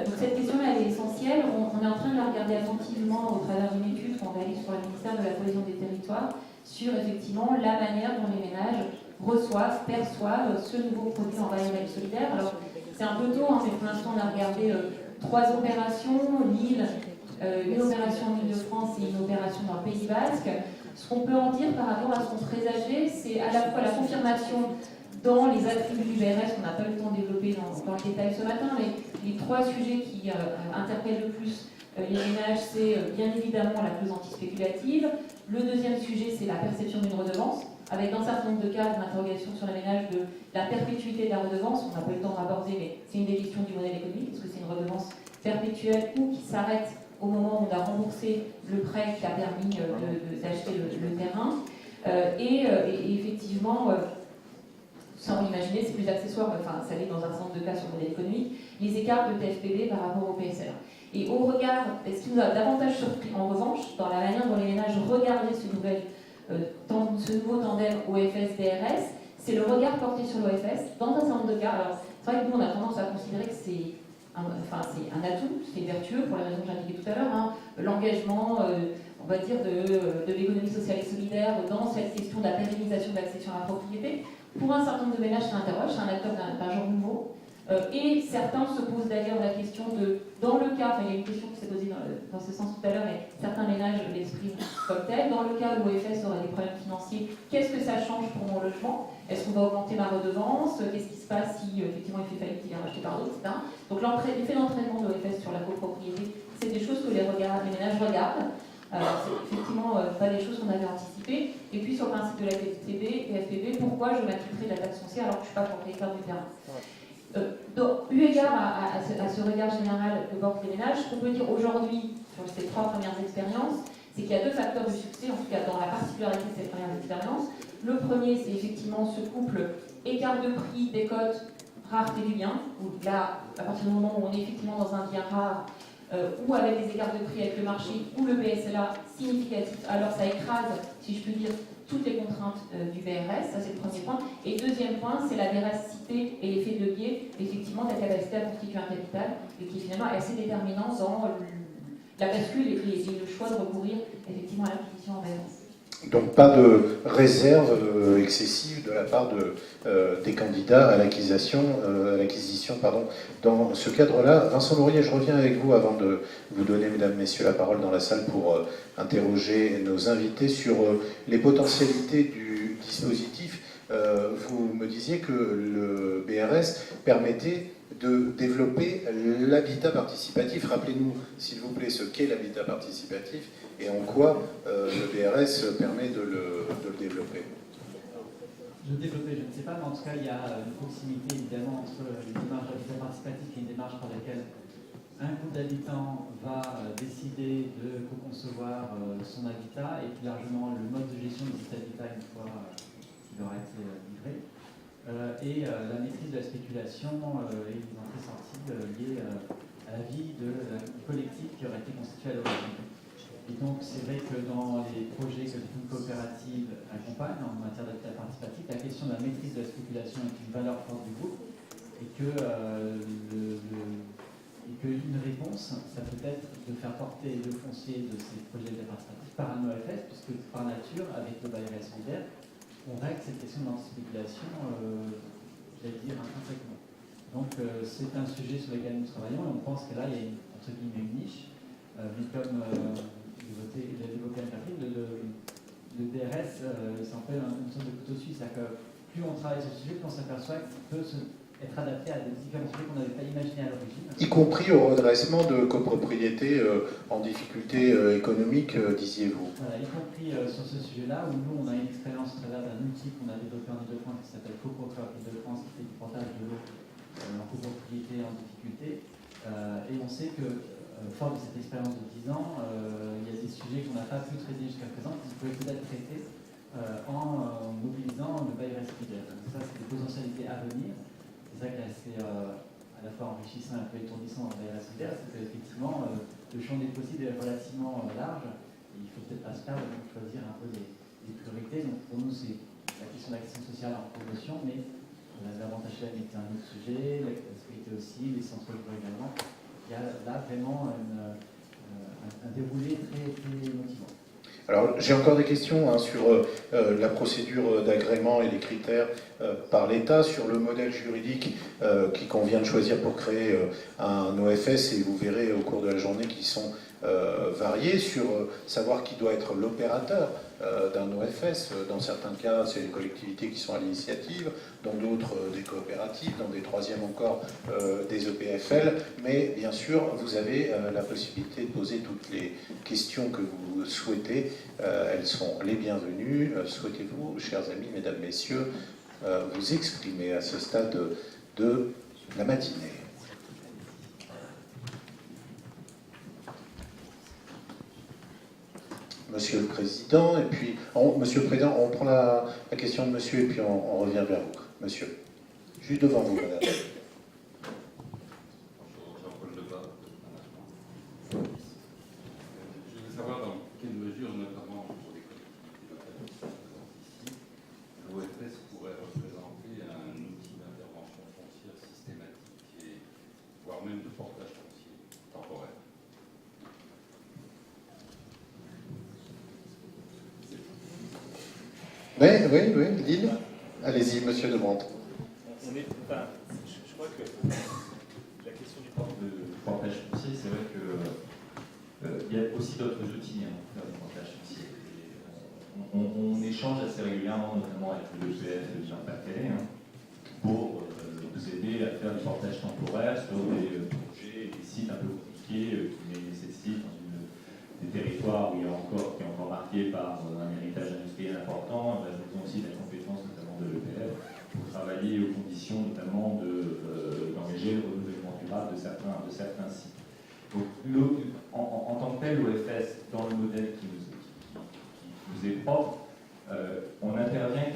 Donc cette question-là, elle est essentielle. On est en train de la regarder attentivement au travers d'une étude qu'on réalise pour le ministère de la Cohésion des Territoires sur effectivement la manière dont les ménages reçoivent, perçoivent ce nouveau produit en variable solidaire. Alors c'est un peu tôt, hein, mais pour l'instant on a regardé 3 opérations, Lille, une opération en Île-de-France et une opération dans le Pays Basque. Ce qu'on peut en dire par rapport à ce qu'on présageait, c'est à la fois la confirmation dans les attributs du BRS, qu'on n'a pas eu le temps de développer dans le détail ce matin, mais les 3 sujets qui interpellent le plus les ménages, c'est bien évidemment la clause antispéculative. Le deuxième sujet, c'est la perception d'une redevance, avec dans un certain nombre de cas une interrogation sur les ménages de la perpétuité de la redevance. On n'a pas eu le temps d'aborder, mais c'est une des questions du modèle économique. Est-ce que c'est une redevance perpétuelle ou qui s'arrête au moment où on a remboursé le prêt qui a permis d'acheter le terrain et effectivement, sans l'imaginer, c'est plus accessoire, enfin ça l'est dans un certain nombre de cas sur le modèle économique, les écarts de TFPB par rapport au PSR. Et au regard, ce qui nous a davantage surpris en revanche, dans la manière dont les ménages regardaient ce nouveau tandem OFS-DRS, c'est le regard porté sur l'OFS dans un certain nombre de cas. Alors c'est vrai que nous on a tendance à considérer que c'est un atout, c'est vertueux pour les raisons que j'indiquais tout à l'heure, hein. L'engagement, on va dire, de l'économie sociale et solidaire dans cette question de la pérennisation de l'accession à la propriété. Pour un certain nombre de ménages, ça interroge, c'est un acteur d'un genre nouveau. Et certains se posent d'ailleurs la question de, dans le cas, enfin il y a une question qui s'est posée dans ce sens tout à l'heure, mais certains ménages l'expriment comme tel, dans le cas où l'OFS aurait des problèmes financiers, qu'est-ce que ça change pour mon logement? Est-ce qu'on va augmenter ma redevance? Qu'est-ce qui se passe si effectivement il fait faillite, qu'il est racheté par d'autres, etc. Donc l'effet d'entraînement de l'OFS sur la copropriété, c'est des choses que les ménages regardent. C'est effectivement pas des choses qu'on avait anticipées. Et puis sur le principe de la TFPB, pourquoi je m'acquitterai de la taxe foncière alors que je ne suis pas propriétaire du terrain? Donc, eu égard à ce regard général que portent les ménages, ce qu'on peut dire aujourd'hui sur ces 3 premières expériences, c'est qu'il y a 2 facteurs de succès, en tout cas dans la particularité de ces premières expériences. Le premier, c'est effectivement ce couple écart de prix, décote, rareté du bien, où là, à partir du moment où on est effectivement dans un bien rare, ou avec des écarts de prix avec le marché, ou le BSLA significatif, alors ça écrase, si je peux dire, toutes les contraintes du BRS, ça c'est le premier point. Et deuxième point, c'est la véracité et l'effet de levier, effectivement, de la capacité à constituer un capital, et qui finalement est assez déterminant dans la bascule et le choix de recourir effectivement à l'acquisition en BRS. Donc pas de réserve excessive de la part des candidats à l'acquisition. Dans ce cadre-là, Vincent Laurier, je reviens avec vous avant de vous donner, mesdames, messieurs, la parole dans la salle pour interroger nos invités sur les potentialités du dispositif. Vous me disiez que le BRS permettait de développer l'habitat participatif. Rappelez-nous, s'il vous plaît, ce qu'est l'habitat participatif et en quoi le BRS permet de le développer. Le développer, je ne sais pas, mais en tout cas, il y a une proximité évidemment entre les démarches d'habitat participatif et une démarche par laquelle un groupe d'habitants va décider de co-concevoir son habitat et plus largement le mode de gestion de cet habitat une fois qu'il aura été livré. Et la maîtrise de la spéculation et des entrées-sorties liées à la vie du collectif qui aurait été constitué à l'origine. Et donc c'est vrai que dans les projets que une coopérative accompagne en matière d'habitat participatif, la question de la maîtrise de la spéculation est une valeur forte du groupe et qu'une réponse, ça peut être de faire porter le foncier de ces projets d'habitat participatif par un OFS, puisque par nature, avec le bailleur solidaire, on règle cette question de l'antispéculation, j'allais dire, intrinsèquement. Donc c'est un sujet sur lequel nous travaillons et on pense que là, il y a entre guillemets une niche, mais comme l'a évoqué Catherine, le DRS, c'est en fait une sorte de couteau suisse, c'est-à-dire que plus on travaille sur ce sujet, plus on s'aperçoit qu'il peut être adapté à des différents sujets qu'on n'avait pas imaginés à l'origine. Y compris au redressement de copropriétés en difficulté économique, disiez-vous. Voilà, y compris sur ce sujet-là, où nous, on a une expérience à travers d'un outil qu'on a développé en Ile-de-France qui s'appelle CoProCop Ile-de-France, qui fait du portage de l'eau en copropriété en difficulté. Et on sait que, fort de cette expérience de 10 ans, il y a des sujets qu'on n'a pas pu traiter jusqu'à présent, qui pouvaient peut-être traiter en mobilisant le bail récipiendaire. Donc ça, c'est des potentialités à venir. C'est ça qui est assez à la fois enrichissant et un peu étourdissant dans le bail récipiendaire, c'est qu'effectivement, le champ des possibles est relativement large. Et il ne faut peut-être pas se perdre, donc choisir un peu les priorités. Donc pour nous, c'est la question de l'action sociale en promotion, mais l'avantage là était un autre sujet, l'accessibilité aussi, les centres ruraux également. Il y a là vraiment un déroulé très, très motivant. Alors, j'ai encore des questions sur la procédure d'agrément et les critères par l'État, sur le modèle juridique qui convient de choisir pour créer un OFS, et vous verrez au cours de la journée qu'ils sont variés, sur savoir qui doit être l'opérateur d'un OFS. Dans certains cas, c'est les collectivités qui sont à l'initiative, dans d'autres, des coopératives, dans des troisièmes encore, des EPFL. Mais bien sûr, vous avez la possibilité de poser toutes les questions que vous souhaitez. Elles sont les bienvenues. Souhaitez-vous, chers amis, mesdames, messieurs, vous exprimer à ce stade de la matinée? Monsieur le Président, et puis, Monsieur le Président, on prend la question de Monsieur et puis on revient vers vous. Monsieur, juste devant vous, Madame. Bonjour, Jean-Paul Lebas. Je veux savoir dans quelle mesure, notamment pour les collectivités locales qui sont présentes ici, l'OFS pourrait représenter un outil d'intervention foncière systématique, voire même de portage foncier temporaire. Oui, Lille. Allez-y, Monsieur de Brandt. Je crois que la question du portage foncier, c'est vrai qu'il y a aussi d'autres outils dans le portage foncier. On échange assez régulièrement, notamment avec le EPF de Jean-Pas-Calais, pour nous aider à faire du portage temporaire sur des projets et des sites un peu compliqués qui nécessitent des territoires qui est encore marqué par un héritage industriel important. Nous ajoutons aussi la compétence notamment de l'EPF pour travailler aux conditions notamment d'engager le renouvellement durable de certains sites. Donc, en tant que tel, l'OFS, dans le modèle qui nous est propre, on intervient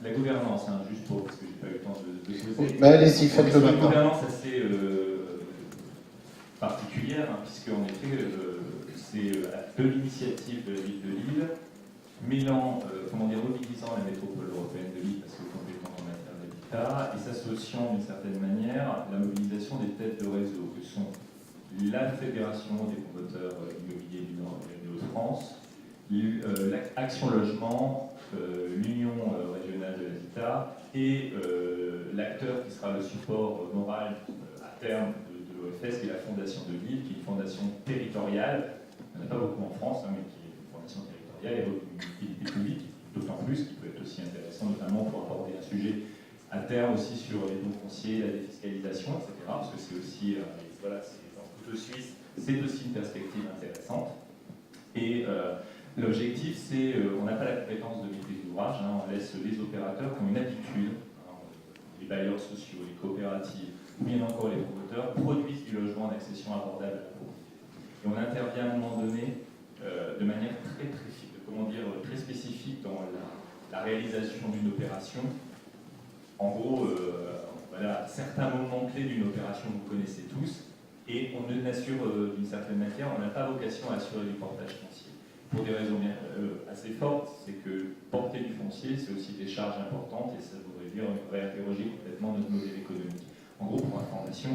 la gouvernance, juste pour, parce que je n'ai pas eu le temps de poser. Mais allez-y, faites-le maintenant. La gouvernance assez particulière, puisque en effet, c'est de l'initiative de la ville de Lille, mobilisant la métropole européenne de Lille, parce que compétent en matière d'habitat, et s'associant d'une certaine manière la mobilisation des têtes de réseau, que sont la Fédération des promoteurs immobiliers du Nord et de France, Action Logement, l'Union régionale de l'habitat, et l'acteur qui sera le support moral à terme de l'OFS, qui est la Fondation de Lille, qui est une fondation territoriale. Il n'y en a pas beaucoup en France, mais qui est une fondation territoriale et une utilité publique, d'autant plus, qui peut être aussi intéressant, notamment pour aborder un sujet à terme aussi sur les dons fonciers, la défiscalisation, etc. Parce que c'est aussi, c'est dans le Suisse, c'est aussi une perspective intéressante. Et l'objectif, c'est, on n'a pas la compétence de maîtrise d'ouvrage, on laisse les opérateurs qui ont une habitude, les bailleurs sociaux, les coopératives, ou bien encore les promoteurs, produisent du logement d'accession abordable à la propriété. Et on intervient à un moment donné de manière très spécifique dans la réalisation d'une opération. En gros, certains moments clés d'une opération que vous connaissez tous, et on assure d'une certaine manière, on n'a pas vocation à assurer du portage foncier. Pour des raisons assez fortes, c'est que porter du foncier, c'est aussi des charges importantes, et ça voudrait dire réinterroger complètement notre modèle économique. En gros, pour information,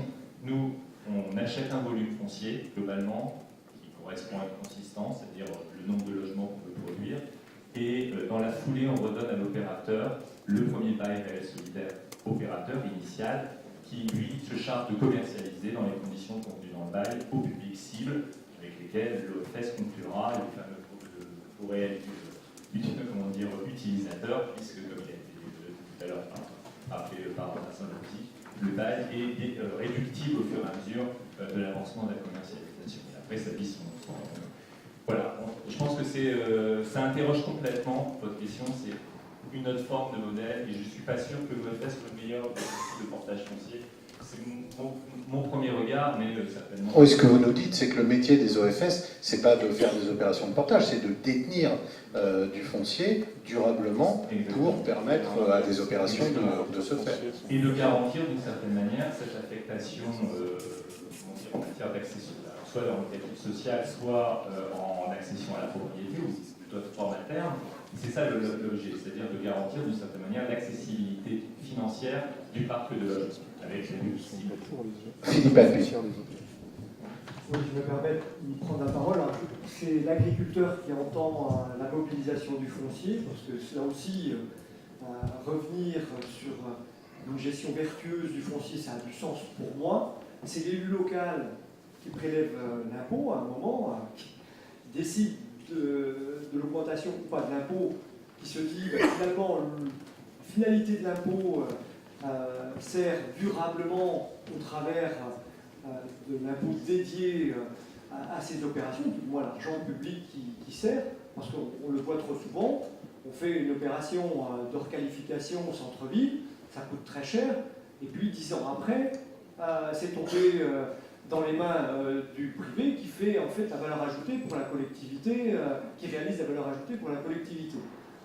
nous, on achète un volume foncier, globalement, qui correspond à une consistance, c'est-à-dire le nombre de logements qu'on peut produire, et dans la foulée, on redonne à l'opérateur le premier bail réel solidaire opérateur initial, qui, lui, se charge de commercialiser dans les conditions contenues dans le bail au public cible, avec lesquels l'OFS conclura le fameux utilisateur, puisque, comme il a été dit tout à l'heure rappelé par Vincent Lopti, le bail est réductible au fur et à mesure de l'avancement de la commercialisation. Et après, ça vit son voilà, je pense que ça interroge complètement votre question, c'est une autre forme de modèle, et je ne suis pas sûr que l'OFS soit le meilleur de portage foncier. c'est mon premier regard, mais certainement... Oui, ce que vous nous dites, c'est que le métier des OFS, c'est pas de faire des opérations de portage, c'est de détenir du foncier durablement pour permettre à des opérations de se faire. Et de garantir d'une certaine manière cette affectation en matière d'accession, soit dans le calcul social, soit en accession à la propriété, ou plutôt de forme à terme. C'est ça l'objet, c'est-à-dire de garantir d'une certaine manière l'accessibilité financière du parc de logement, avec les multiples. Philippe Alpi. Oui, je me permets de prendre la parole. C'est l'agriculteur qui entend la mobilisation du foncier, parce que là aussi, revenir sur une gestion vertueuse du foncier, ça a du sens pour moi. C'est l'élu local qui prélève l'impôt à un moment, qui décide de l'augmentation ou pas de l'impôt, qui se dit finalement la finalité de l'impôt sert durablement au travers de l'impôt dédié à ces opérations, du moins l'argent public qui sert, parce qu'on le voit trop souvent, on fait une opération de requalification au centre-ville, ça coûte très cher, et puis 10 ans après, c'est tombé dans les mains du privé qui fait en fait la valeur ajoutée pour la collectivité, qui réalise la valeur ajoutée pour la collectivité.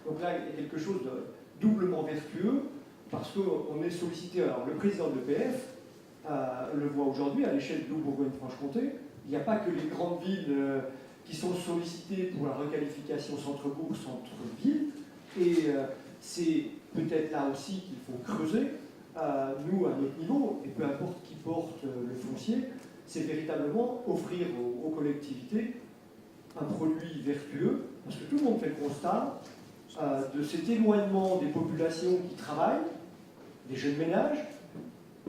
Donc là, il y a quelque chose de doublement vertueux, parce qu'on est sollicité. Alors le président de l'EPF le voit aujourd'hui à l'échelle de Bourgogne-Franche-Comté. Il n'y a pas que les grandes villes qui sont sollicitées pour la requalification centre-bourg, centre-ville, et c'est peut-être là aussi qu'il faut creuser. Nous, à notre niveau, et peu importe qui porte le foncier, c'est véritablement offrir aux collectivités un produit vertueux, parce que tout le monde fait le constat de cet éloignement des populations qui travaillent, des jeunes ménages,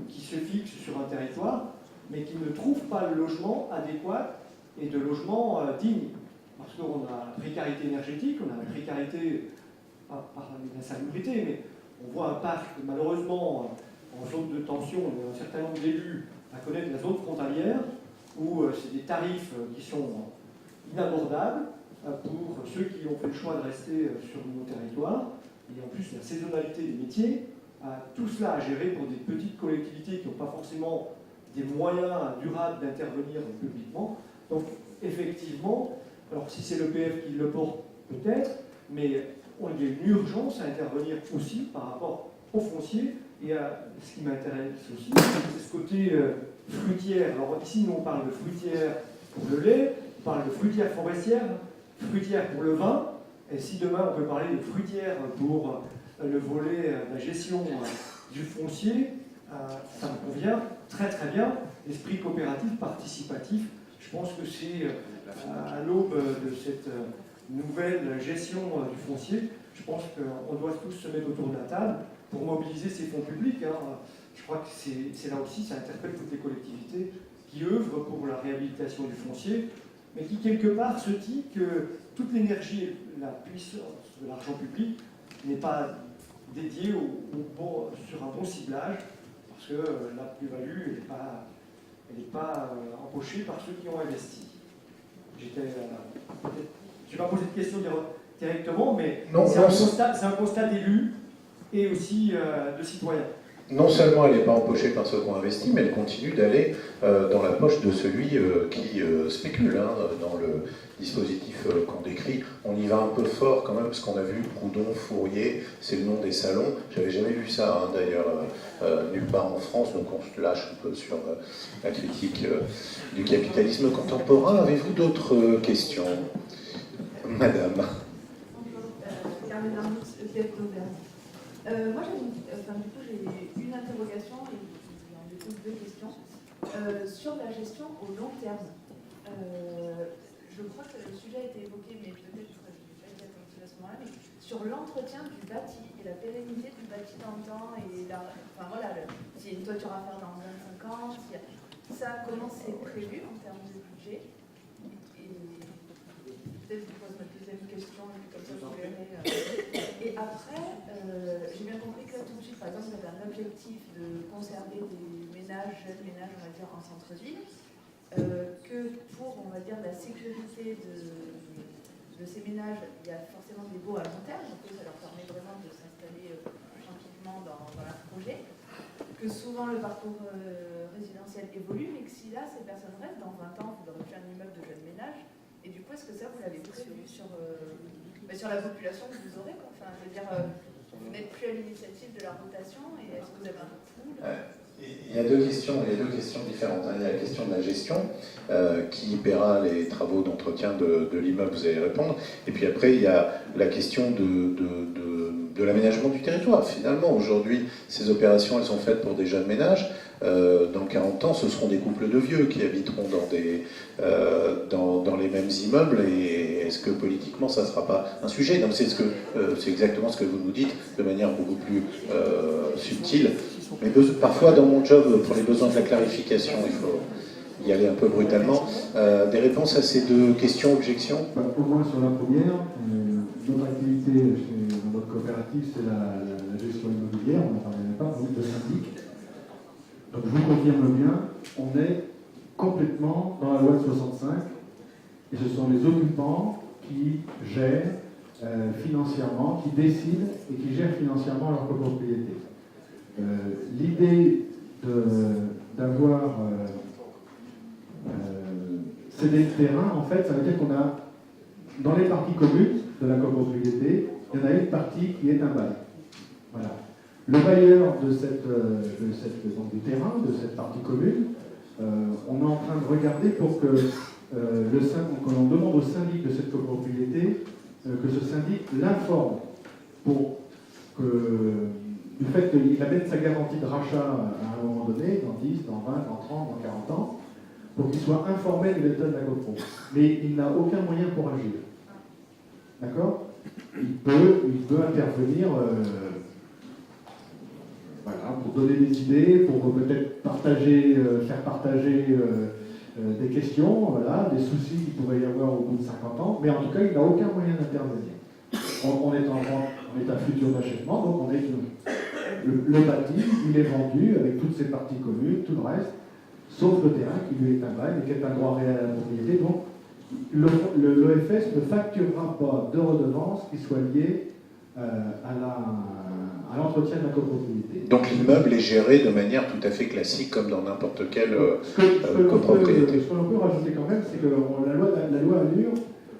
qui se fixent sur un territoire, mais qui ne trouvent pas le logement adéquat et de logement digne. Parce qu'on a la précarité énergétique, on a la précarité, pas par l'insalubrité, mais on voit un parc, malheureusement, en zone de tension, il y a un certain nombre d'élus à connaître la zone frontalière, où c'est des tarifs qui sont inabordables pour ceux qui ont fait le choix de rester sur nos territoires. Et en plus, la saisonnalité des métiers, tout cela à gérer pour des petites collectivités qui n'ont pas forcément des moyens durables d'intervenir publiquement. Donc, effectivement, alors si c'est l'EPF qui le porte, peut-être, mais il y a une urgence à intervenir aussi par rapport au foncier. Et ce qui m'intéresse aussi, c'est ce côté fruitière. Alors ici, nous, on parle de fruitière pour le lait, on parle de fruitière forestière, fruitière pour le vin. Et si demain, on peut parler de fruitière pour le volet de la gestion du foncier, ça me convient très très bien. L'esprit coopératif, participatif, je pense que c'est à l'aube de cette nouvelle gestion du foncier, je pense qu'on doit tous se mettre autour de la table pour mobiliser ces fonds publics. Je crois que c'est là aussi, ça interpelle toutes les collectivités qui œuvrent pour la réhabilitation du foncier, mais qui quelque part se dit que toute l'énergie et la puissance de l'argent public n'est pas dédiée sur un bon ciblage, parce que la plus-value elle n'est pas empochée par ceux qui ont investi. Je ne vais pas poser de question directement, mais c'est un constat d'élus et aussi de citoyens. Non seulement elle n'est pas empochée par ceux qui ont investi, mais elle continue d'aller dans la poche de celui qui spécule. Dans le dispositif qu'on décrit, on y va un peu fort quand même, parce qu'on a vu Proudhon, Fourier, c'est le nom des salons. J'avais jamais vu ça d'ailleurs nulle part en France, donc on se lâche un peu sur la critique du capitalisme contemporain. Avez-vous d'autres questions, Madame? Moi, j'ai une interrogation et en découle deux questions. Sur la gestion au long terme, je crois que le sujet a été évoqué, mais peut-être je n'ai pas été attentive à ce moment-là, mais sur l'entretien du bâti et la pérennité du bâti dans le temps, et s'il y a une toiture à faire dans 25 ans, comment c'est prévu en termes de budget. Et peut-être je vous pose ma deuxième question, comme ça vous verrez. Et après, j'ai bien compris que tout de suite, par exemple, vous avez un objectif de conserver des ménages, jeunes ménages, on va dire, en centre-ville, que pour, on va dire, la sécurité de ces ménages, il y a forcément des baux à long terme, donc ça leur permet vraiment de s'installer tranquillement dans leur projet. que souvent le parcours résidentiel évolue, mais que si là, ces personnes restent, dans 20 ans, vous aurez fait un immeuble de jeunes ménages, et du coup, est-ce que ça, vous l'avez prévu sur la population que vous aurez, quoi. Enfin, je veux dire, vous n'êtes plus à l'initiative de la rotation, et est-ce que vous avez un pool Il y a deux questions différentes. Il y a la question de la gestion, qui paiera les travaux d'entretien de l'immeuble, vous allez répondre. Et puis après, il y a la question de l'aménagement du territoire. Finalement, aujourd'hui, ces opérations, elles sont faites pour des jeunes ménages. Dans 40 ans, ce seront des couples de vieux qui habiteront dans les mêmes immeubles. Et est-ce que politiquement, ça ne sera pas un sujet? Donc c'est exactement ce que vous nous dites, de manière beaucoup plus subtile. Mais parfois, dans mon job, pour les besoins de la clarification, il faut y aller un peu brutalement. Des réponses à ces deux questions, objections? Au moins sur la première, notre activité dans notre coopérative, c'est la gestion immobilière, on n'en parlait même pas, donc de syndic. Donc je vous confirme bien, on est complètement dans la loi de 65, et ce sont les occupants qui gèrent financièrement, qui décident et qui gèrent financièrement leur copropriété. L'idée d'avoir cédé le terrain, en fait, ça veut dire qu'on a, dans les parties communes de la copropriété, il y en a une partie qui est un bail. Voilà. Le bailleur du terrain, de cette partie commune, on est en train de regarder pour que qu'on demande au syndic de cette copropriété que ce syndic l'informe pour que du fait qu'il amène sa garantie de rachat à un moment donné, dans 10, dans 20, dans 30, dans 40 ans, pour qu'il soit informé de l'état de la copro. Mais il n'a aucun moyen pour agir. D'accord? Il peut intervenir voilà, pour donner des idées, pour peut-être faire partager des questions, voilà, des soucis qu'il pourrait y avoir au bout de 50 ans, mais en tout cas, il n'a aucun moyen d'intervenir. On est un futur d'achèvement, donc on est le bâti, il est vendu avec toutes ses parties communes, tout le reste, sauf le terrain qui lui est un bail et qui est un droit réel à la propriété. Donc l'OFS ne facturera pas de redevance qui soit liée à l'entretien de la copropriété. Donc l'immeuble est géré de manière tout à fait classique, comme dans n'importe quelle copropriété. Ce que l'on peut rajouter quand même, c'est que la loi Allure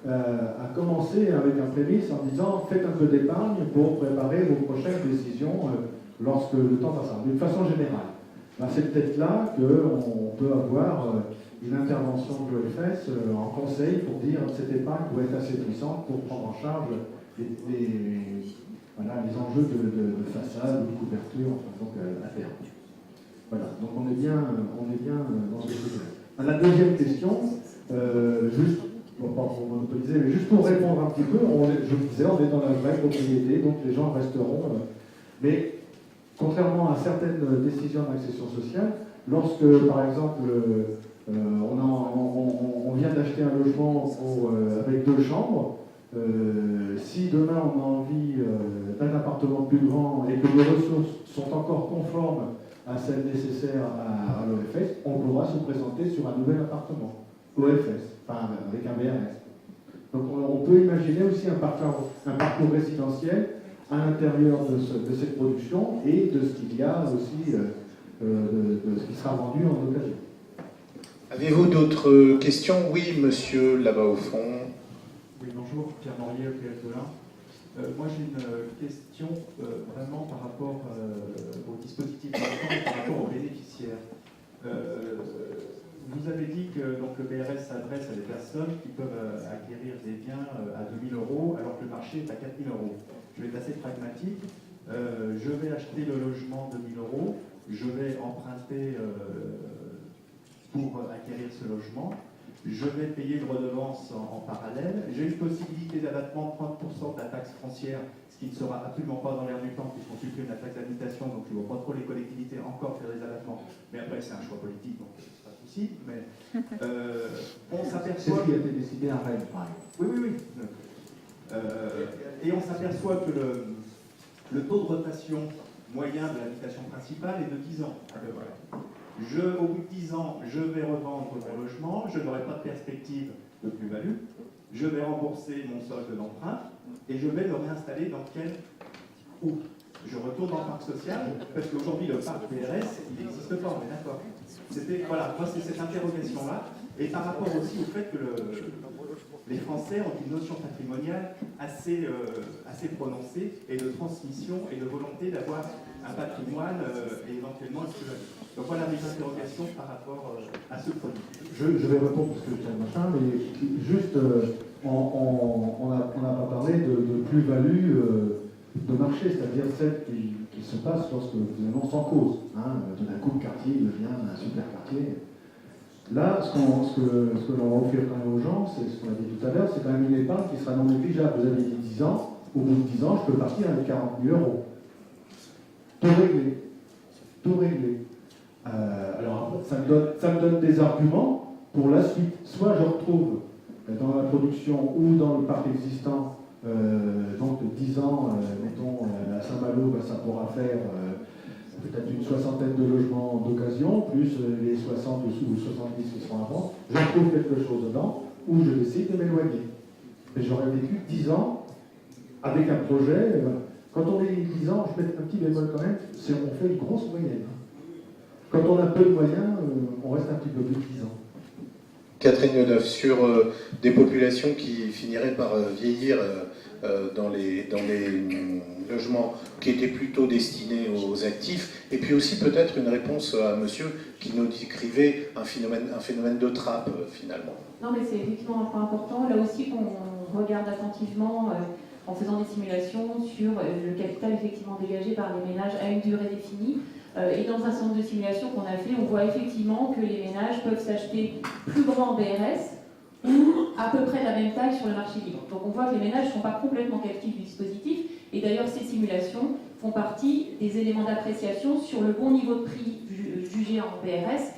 a commencé avec un prémisse en disant faites un peu d'épargne pour préparer vos prochaines décisions lorsque le temps passera. D'une façon générale. Ben, c'est peut-être là qu'on peut avoir une intervention de l'OFS en conseil pour dire que cette épargne pourrait être assez puissante pour prendre en charge les enjeux de façade, de couverture, donc à terme. Voilà, donc on est bien dans ce sujet. La deuxième question, juste, bon, pas pour monopoliser, mais juste pour répondre un petit peu, je vous disais, on est dans la vraie propriété, donc les gens resteront. Mais contrairement à certaines décisions d'accession sociale, lorsque, par exemple, on vient d'acheter un logement avec 2 chambres, si demain on a envie d'un appartement plus grand et que les ressources sont encore conformes à celles nécessaires à l'OFS, on pourra se présenter sur un nouvel appartement, OFS, enfin avec un BRS. Donc on peut imaginer aussi un parcours résidentiel à l'intérieur de cette production et de ce qu'il y a aussi, de ce qui sera vendu en occasion. Avez-vous d'autres questions? Oui, monsieur, là-bas au fond. Oui, bonjour, Pierre Morier, PS de l'Ain. Moi, j'ai une question vraiment par rapport au dispositif, par rapport aux bénéficiaires. Vous avez dit que donc, le BRS s'adresse à des personnes qui peuvent acquérir des biens à 2 000 €, alors que le marché est à 4 000 €. Je vais être assez pragmatique. Je vais acheter le logement de 1 000 €, je vais emprunter pour acquérir ce logement. Je vais payer une redevance en parallèle. J'ai une possibilité d'abattement de 30% de la taxe foncière, ce qui ne sera absolument pas dans l'air du temps puisqu'on supprime la taxe d'habitation, donc je ne vois pas trop les collectivités encore faire des abattements. Mais après, c'est un choix politique, donc c'est pas de souci. Mais on s'aperçoit... C'est ce qui a été décidé à Rennes, par exemple. Oui. Et on s'aperçoit que le taux de rotation moyen de l'habitation principale est de 10 ans, à peu près. Au bout de 10 ans, je vais revendre mon logement, je n'aurai pas de perspective de plus-value, je vais rembourser mon solde d'emprunt et je vais le réinstaller dans quel où je retourne dans le parc social, parce qu'aujourd'hui, le parc BRS, il n'existe pas, on est d'accord. Voilà, moi, c'est cette interrogation-là. Et par rapport aussi au fait que les Français ont une notion patrimoniale assez prononcée, et de transmission, et de volonté d'avoir un patrimoine et éventuellement une plus-value. Donc voilà mes interrogations par rapport à ce produit. Je vais répondre parce que je tiens le machin, mais juste, on n'a pas parlé de plus-value de marché, c'est-à-dire celle qui se passe lorsque vous annonce en cause. Hein, tout d'un coup, le quartier devient un super quartier. Là, ce que l'on va offrir quand même aux gens, c'est ce qu'on a dit tout à l'heure, c'est quand même une épargne qui sera non négligeable. Vous avez dit 10 ans, au bout de 10 ans, je peux partir avec 40 000 euros. Tout réglé. Tout réglé. Alors, ça me donne des arguments pour la suite. Soit je retrouve dans la production ou dans le parc existant, donc 10 ans, mettons, à Saint-Malo, ça pourra faire peut-être une soixantaine de logements d'occasion, plus les 60 ou 70 qui seront avant. Je trouve quelque chose dedans, ou je décide de m'éloigner. Et j'aurais vécu 10 ans avec un projet. Quand on est 10 ans, je mets un petit bémol quand même, on fait une grosse moyenne. Quand on a peu de moyens, on reste un petit peu plus de 10 ans. Catherine Leneuf, sur des populations qui finiraient par vieillir dans les logements qui étaient plutôt destinés aux actifs, et puis aussi peut-être une réponse à monsieur qui nous décrivait un phénomène de trappe finalement. Non, mais c'est effectivement un point important. Là aussi, on regarde attentivement en faisant des simulations sur le capital effectivement dégagé par les ménages à une durée définie. Et dans un certain nombre de simulations qu'on a fait, on voit effectivement que les ménages peuvent s'acheter plus grand en BRS ou à peu près la même taille sur le marché libre. Donc on voit que les ménages ne sont pas complètement captifs du dispositif. Et d'ailleurs, ces simulations font partie des éléments d'appréciation sur le bon niveau de prix jugé en BRS,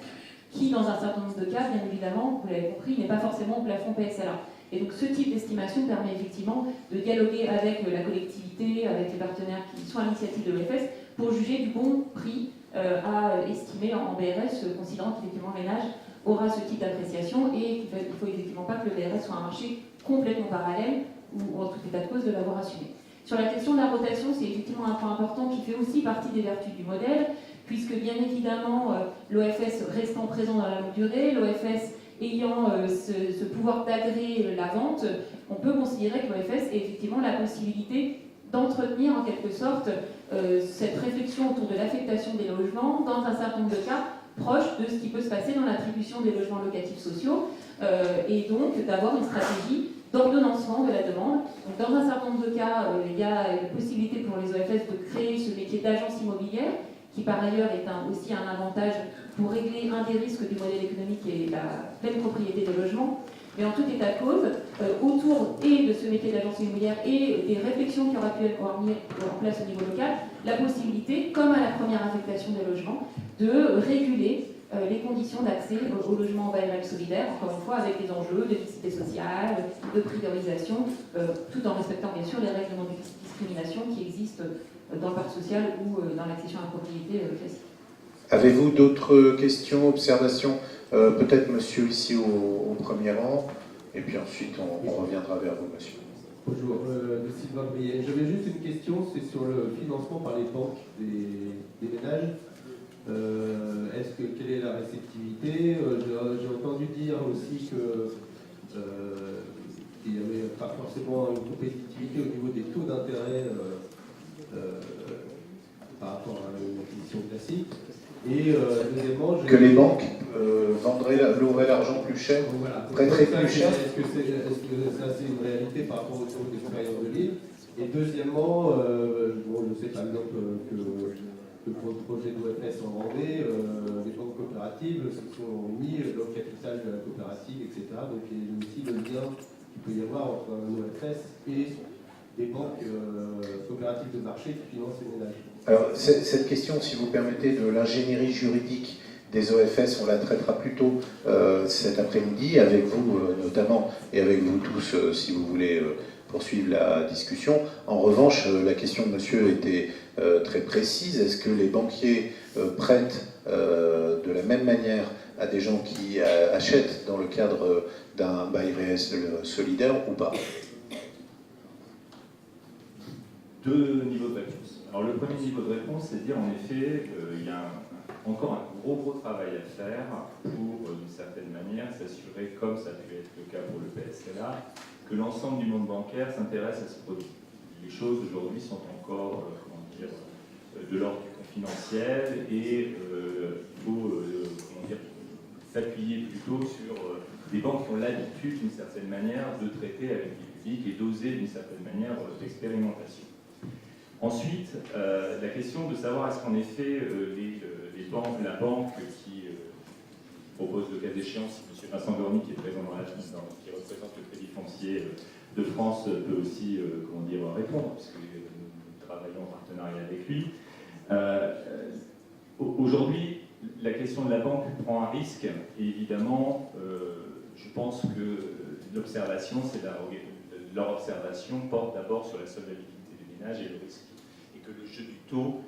qui, dans un certain nombre de cas, bien évidemment, vous l'avez compris, n'est pas forcément au plafond PSLA. Et donc ce type d'estimation permet effectivement de dialoguer avec la collectivité, avec les partenaires qui sont à l'initiative de l'OFS, pour juger du bon prix à estimer en BRS, considérant qu'effectivement le ménage aura ce type d'appréciation et qu'il ne faut effectivement pas que le BRS soit un marché complètement parallèle ou en tout état de cause de l'avoir assumé. Sur la question de la rotation, c'est effectivement un point important qui fait aussi partie des vertus du modèle, puisque bien évidemment l'OFS restant présent dans la longue durée, l'OFS ayant ce pouvoir d'agréer la vente, on peut considérer que l'OFS ait effectivement la possibilité d'entretenir en quelque sorte cette réflexion autour de l'affectation des logements dans un certain nombre de cas proche de ce qui peut se passer dans l'attribution des logements locatifs sociaux et donc d'avoir une stratégie d'ordonnancement de la demande. Donc, dans un certain nombre de cas, il y a une possibilité pour les OFS de créer ce métier d'agence immobilière qui par ailleurs est aussi un avantage pour régler un des risques du modèle économique qui est la pleine propriété des logements. Mais en tout état de cause, autour et de ce métier d'agence immobilière et des réflexions qui auraient pu être mises en place au niveau local, la possibilité, comme à la première affectation des logements, de réguler les conditions d'accès au logement en bail réel solidaire, encore une fois avec des enjeux de mixité sociale, de priorisation, tout en respectant bien sûr les règlements de discrimination qui existent dans le parc social ou dans l'accession à la propriété classique. Avez-vous d'autres questions, observations? Peut-être monsieur ici au premier rang, et puis ensuite on reviendra vers vous, monsieur. Bonjour, de Sylvain Briet. J'avais juste une question, c'est sur le financement par les banques des ménages. Quelle est la réceptivité? J'ai entendu dire aussi que il n'y avait pas forcément une compétitivité au niveau des taux d'intérêt par rapport à une acquisition classique. Et deuxièmement, que les banques loueraient l'argent plus cher, voilà, prêteraient plus cher. Est-ce que ça c'est une réalité par rapport au taux d'expérience de l'île? Et deuxièmement, je sais par exemple que pour le projet d'OFS en Vendée, les banques coopératives se sont mis dans le capital de la coopérative, etc. Donc il y a aussi le lien qu'il peut y avoir entre un OFS et des banques coopératives de marché qui financent les ménages. Alors, cette question, si vous permettez, de l'ingénierie juridique des OFS, on la traitera plutôt cet après-midi, avec vous notamment, et avec vous tous, si vous voulez poursuivre la discussion. En revanche, la question de monsieur était très précise. Est-ce que les banquiers prêtent de la même manière à des gens qui achètent dans le cadre d'un bail réel solidaire ou pas? deux niveaux de réponse. Alors le premier niveau de réponse, c'est de dire en effet, il y a encore un gros travail à faire pour, d'une certaine manière, s'assurer, comme ça a pu être le cas pour le PSLA, que l'ensemble du monde bancaire s'intéresse à ce produit. Les choses aujourd'hui sont encore, de l'ordre du confidentiel et il faut, s'appuyer plutôt sur des banques qui ont l'habitude, d'une certaine manière, de traiter avec du public et d'oser, d'une certaine manière, l'expérimentation. Ensuite, la question de savoir est-ce qu'en effet, la banque qui propose le cas d'échéant, si M. Vincent Gorny, qui est présent dans la qui représente le Crédit Foncier de France, peut aussi répondre, puisque nous travaillons en partenariat avec lui. Aujourd'hui, la question de la banque prend un risque, et évidemment, je pense que l'observation, leur observation porte d'abord sur la solvabilité des ménages et le risque, et que le jeu du taux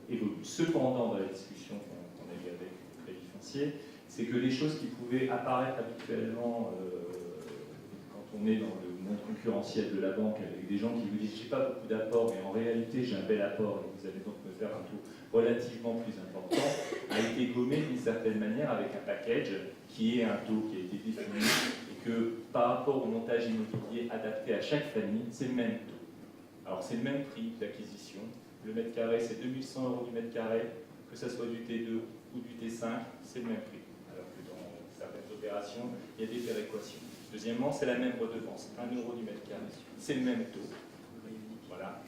évolue. Cependant, dans la discussion qu'on a eue avec le Crédit Foncier, c'est que les choses qui pouvaient apparaître habituellement quand on est dans le monde concurrentiel de la banque, avec des gens qui vous disent « j'ai pas beaucoup d'apport, mais en réalité j'ai un bel apport, et vous allez donc me faire un taux relativement plus important », a été gommé d'une certaine manière avec un package qui est un taux qui a été défini et que par rapport au montage immobilier adapté à chaque famille, c'est le même taux. Alors c'est le même prix d'acquisition. Le mètre carré, c'est 2100 € du mètre carré, que ce soit du T2 ou du T5, c'est le même prix. Alors que dans certaines opérations, il y a des péréquations. Deuxièmement, c'est la même redevance, 1 € du mètre carré. C'est le même taux. Voilà.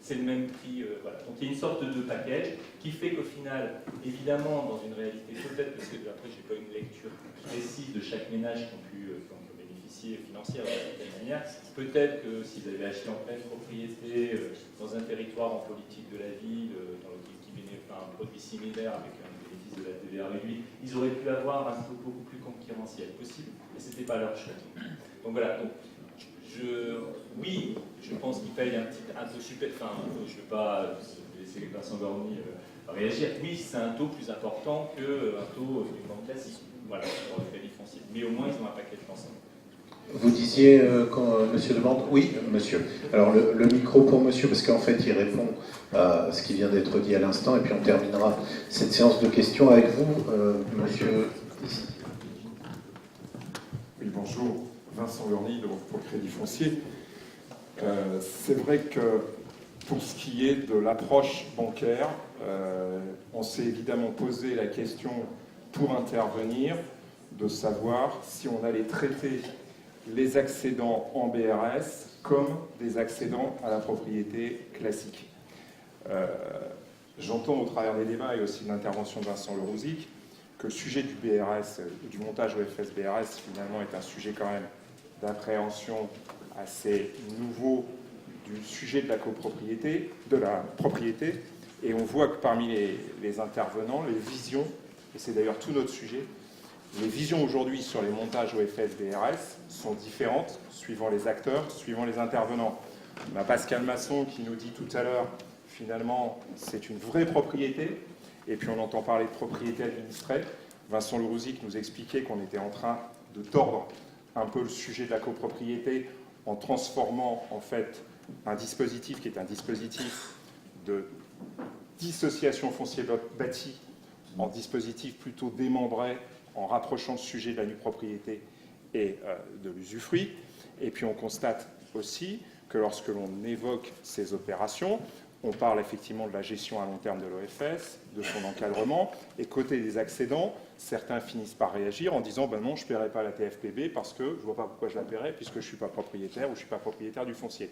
C'est le même prix. Voilà. Donc il y a une sorte de package qui fait qu'au final, évidemment, dans une réalité, peut-être parce que après, je n'ai pas une lecture précise de chaque ménage qui ont pu bénéficier financière d'une certaine manière, peut-être que s'ils avaient acheté en pleine propriété, dans un territoire en politique de la ville, dans lequel un produit similaire avec un bénéfice de la TVA réduit, ils auraient pu avoir un taux beaucoup plus concurrentiel possible, mais ce n'était pas leur choix. Donc voilà, donc, oui, je pense qu'ils payent un taux super, enfin, je ne vais pas laisser Vincent Gorny réagir, oui, c'est un taux plus important qu'un taux d'une banque classique, voilà, pour le Crédit Foncier, mais au moins ils ont un paquet d'ensemble. Vous disiez, quand monsieur demande, oui, monsieur. Alors le micro pour monsieur, parce qu'en fait il répond à ce qui vient d'être dit à l'instant, et puis on terminera cette séance de questions avec vous, monsieur. Oui, bonjour, Vincent Gorny, donc pour le Crédit Foncier. C'est vrai que pour ce qui est de l'approche bancaire, on s'est évidemment posé la question pour intervenir de savoir si on allait traiter les accédants en BRS comme des accédants à la propriété classique. J'entends au travers des débats et aussi de l'intervention de Vincent Lerouzic que le sujet du BRS, du montage OFS BRS, finalement est un sujet quand même d'appréhension assez nouveau du sujet de la copropriété, de la propriété, et on voit que parmi les intervenants, les visions, et c'est d'ailleurs tout notre sujet, les visions aujourd'hui sur les montages OFS BRS sont différentes suivant les acteurs, suivant les intervenants. On a Pascal Masson qui nous dit tout à l'heure, finalement, c'est une vraie propriété, et puis on entend parler de propriété administrée. Vincent Lerouzic nous expliquait qu'on était en train de tordre un peu le sujet de la copropriété en transformant en fait un dispositif qui est un dispositif de dissociation foncier bâti en dispositif plutôt démembré, en rapprochant le sujet de la nue propriété et de l'usufruit. Et puis on constate aussi que lorsque l'on évoque ces opérations, on parle effectivement de la gestion à long terme de l'OFS, de son encadrement, et côté des accédants, certains finissent par réagir en disant ben non, je ne paierai pas la TFPB parce que je ne vois pas pourquoi je la paierai puisque je ne suis pas propriétaire ou je ne suis pas propriétaire du foncier.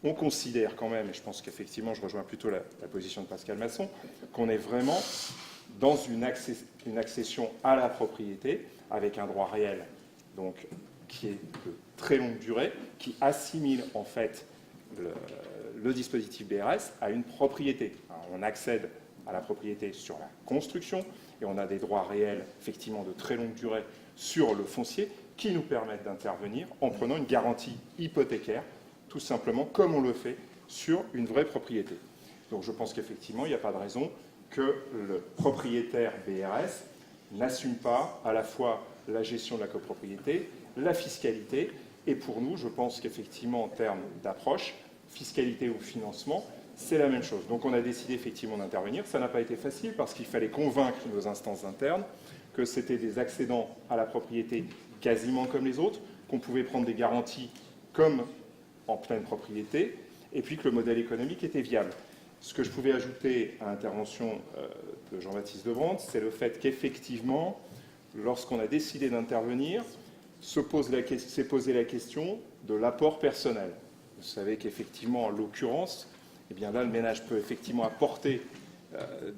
On considère quand même, et je pense qu'effectivement je rejoins plutôt la position de Pascal Masson, qu'on est vraiment dans une accession à la propriété avec un droit réel, donc qui est de très longue durée, qui assimile en fait le dispositif BRS à une propriété. On accède à la propriété sur la construction et on a des droits réels, effectivement, de très longue durée sur le foncier qui nous permettent d'intervenir en prenant une garantie hypothécaire, tout simplement comme on le fait sur une vraie propriété. Donc je pense qu'effectivement, il n'y a pas de raison que le propriétaire BRS n'assume pas à la fois la gestion de la copropriété, la fiscalité, et pour nous, je pense qu'effectivement, en termes d'approche, fiscalité ou financement, c'est la même chose. Donc on a décidé effectivement d'intervenir. Ça n'a pas été facile parce qu'il fallait convaincre nos instances internes que c'était des accédants à la propriété quasiment comme les autres, qu'on pouvait prendre des garanties comme en pleine propriété, et puis que le modèle économique était viable. Ce que je pouvais ajouter à l'intervention de Jean-Baptiste Debrandt, c'est le fait qu'effectivement, lorsqu'on a décidé d'intervenir, s'est posé la question de l'apport personnel. Vous savez qu'effectivement, en l'occurrence, eh bien là, le ménage peut effectivement apporter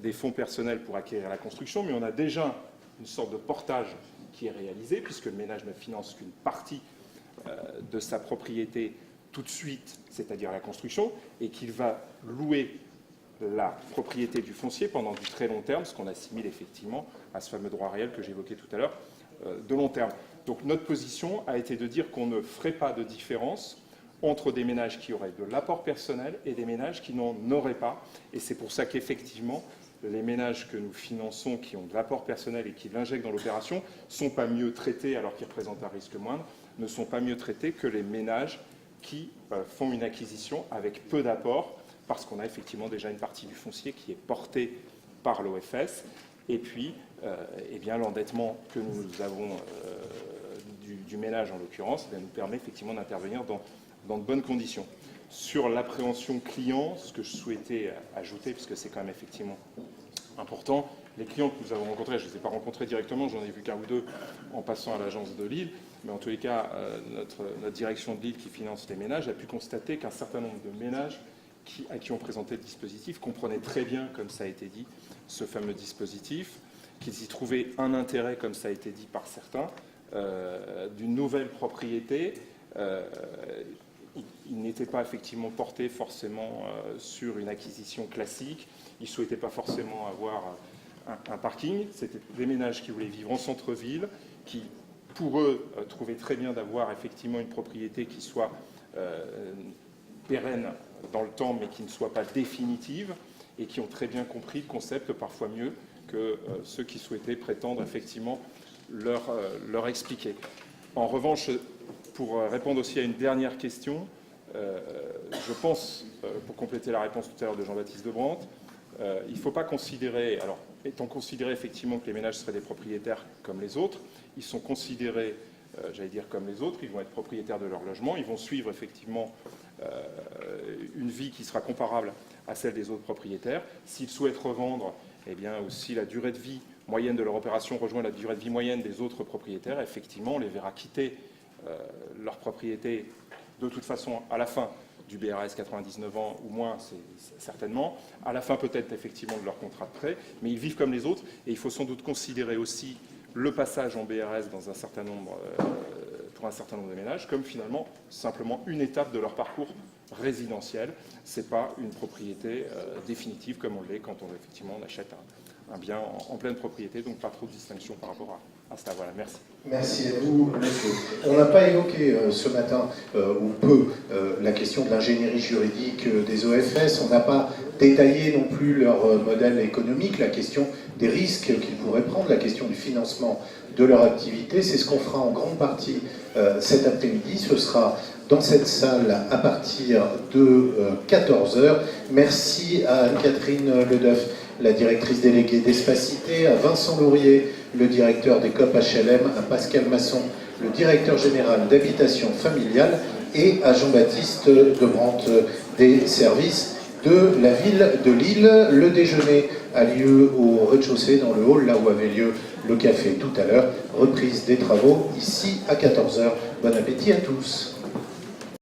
des fonds personnels pour acquérir la construction, mais on a déjà une sorte de portage qui est réalisé, puisque le ménage ne finance qu'une partie de sa propriété tout de suite, c'est-à-dire la construction, et qu'il va louer la propriété du foncier pendant du très long terme, ce qu'on assimile effectivement à ce fameux droit réel que j'évoquais tout à l'heure, de long terme. Donc notre position a été de dire qu'on ne ferait pas de différence entre des ménages qui auraient de l'apport personnel et des ménages qui n'en auraient pas. Et c'est pour ça qu'effectivement, les ménages que nous finançons, qui ont de l'apport personnel et qui l'injectent dans l'opération, ne sont pas mieux traités, alors qu'ils représentent un risque moindre, ne sont pas mieux traités que les ménages qui font une acquisition avec peu d'apport, parce qu'on a effectivement déjà une partie du foncier qui est portée par l'OFS, et puis eh bien, l'endettement que nous avons du ménage en l'occurrence nous permet effectivement d'intervenir dans de bonnes conditions. Sur l'appréhension client, ce que je souhaitais ajouter, puisque c'est quand même effectivement important, les clients que nous avons rencontrés, je ne les ai pas rencontrés directement, j'en ai vu qu'un ou deux en passant à l'agence de Lille, mais en tous les cas, notre direction de Lille qui finance les ménages a pu constater qu'un certain nombre de ménages à qui on présentait le dispositif comprenaient très bien, comme ça a été dit, ce fameux dispositif, qu'ils y trouvaient un intérêt, comme ça a été dit par certains, d'une nouvelle propriété. Ils n'étaient pas effectivement portés forcément sur une acquisition classique, ils ne souhaitaient pas forcément avoir un parking, c'était des ménages qui voulaient vivre en centre-ville, qui, pour eux, trouvaient très bien d'avoir effectivement une propriété qui soit pérenne dans le temps, mais qui ne soit pas définitive, et qui ont très bien compris le concept, parfois mieux que ceux qui souhaitaient prétendre effectivement leur expliquer. En revanche, pour répondre aussi à une dernière question, je pense, pour compléter la réponse tout à l'heure de Jean-Baptiste Debrandt, il ne faut pas considérer, alors étant considéré effectivement que les ménages seraient des propriétaires comme les autres, ils sont considérés, j'allais dire comme les autres, ils vont être propriétaires de leur logement, ils vont suivre effectivement une vie qui sera comparable à celle des autres propriétaires. S'ils souhaitent revendre, eh bien aussi la durée de vie moyenne de leur opération rejoint la durée de vie moyenne des autres propriétaires, effectivement on les verra quitter leur propriété de toute façon à la fin du BRS 99 ans ou moins, c'est certainement, à la fin peut-être effectivement de leur contrat de prêt, mais ils vivent comme les autres et il faut sans doute considérer aussi le passage en BRS dans un certain nombre, pour un certain nombre de ménages comme finalement simplement une étape de leur parcours résidentiel. Ce n'est pas une propriété définitive comme on l'est quand on achète un bien en pleine propriété, donc pas trop de distinction par rapport à cela. Voilà, merci. Merci à vous, monsieur. On n'a pas évoqué ce matin, ou peu, la question de l'ingénierie juridique des OFS. On n'a pas détaillé non plus leur modèle économique, la question des risques qu'ils pourraient prendre, la question du financement de leur activité. C'est ce qu'on fera en grande partie cet après-midi. Ce sera dans cette salle à partir de 14h. Merci à Anne-Catherine Ledeuf, la directrice déléguée d'Espacité, à Vincent Laurier, le directeur des COP HLM, à Pascal Masson, le directeur général d'habitation familiale, et à Jean-Baptiste Debrandt des services de la ville de Lille. Le déjeuner a lieu au rez-de-chaussée, dans le hall, là où avait lieu le café tout à l'heure. Reprise des travaux ici à 14h. Bon appétit à tous.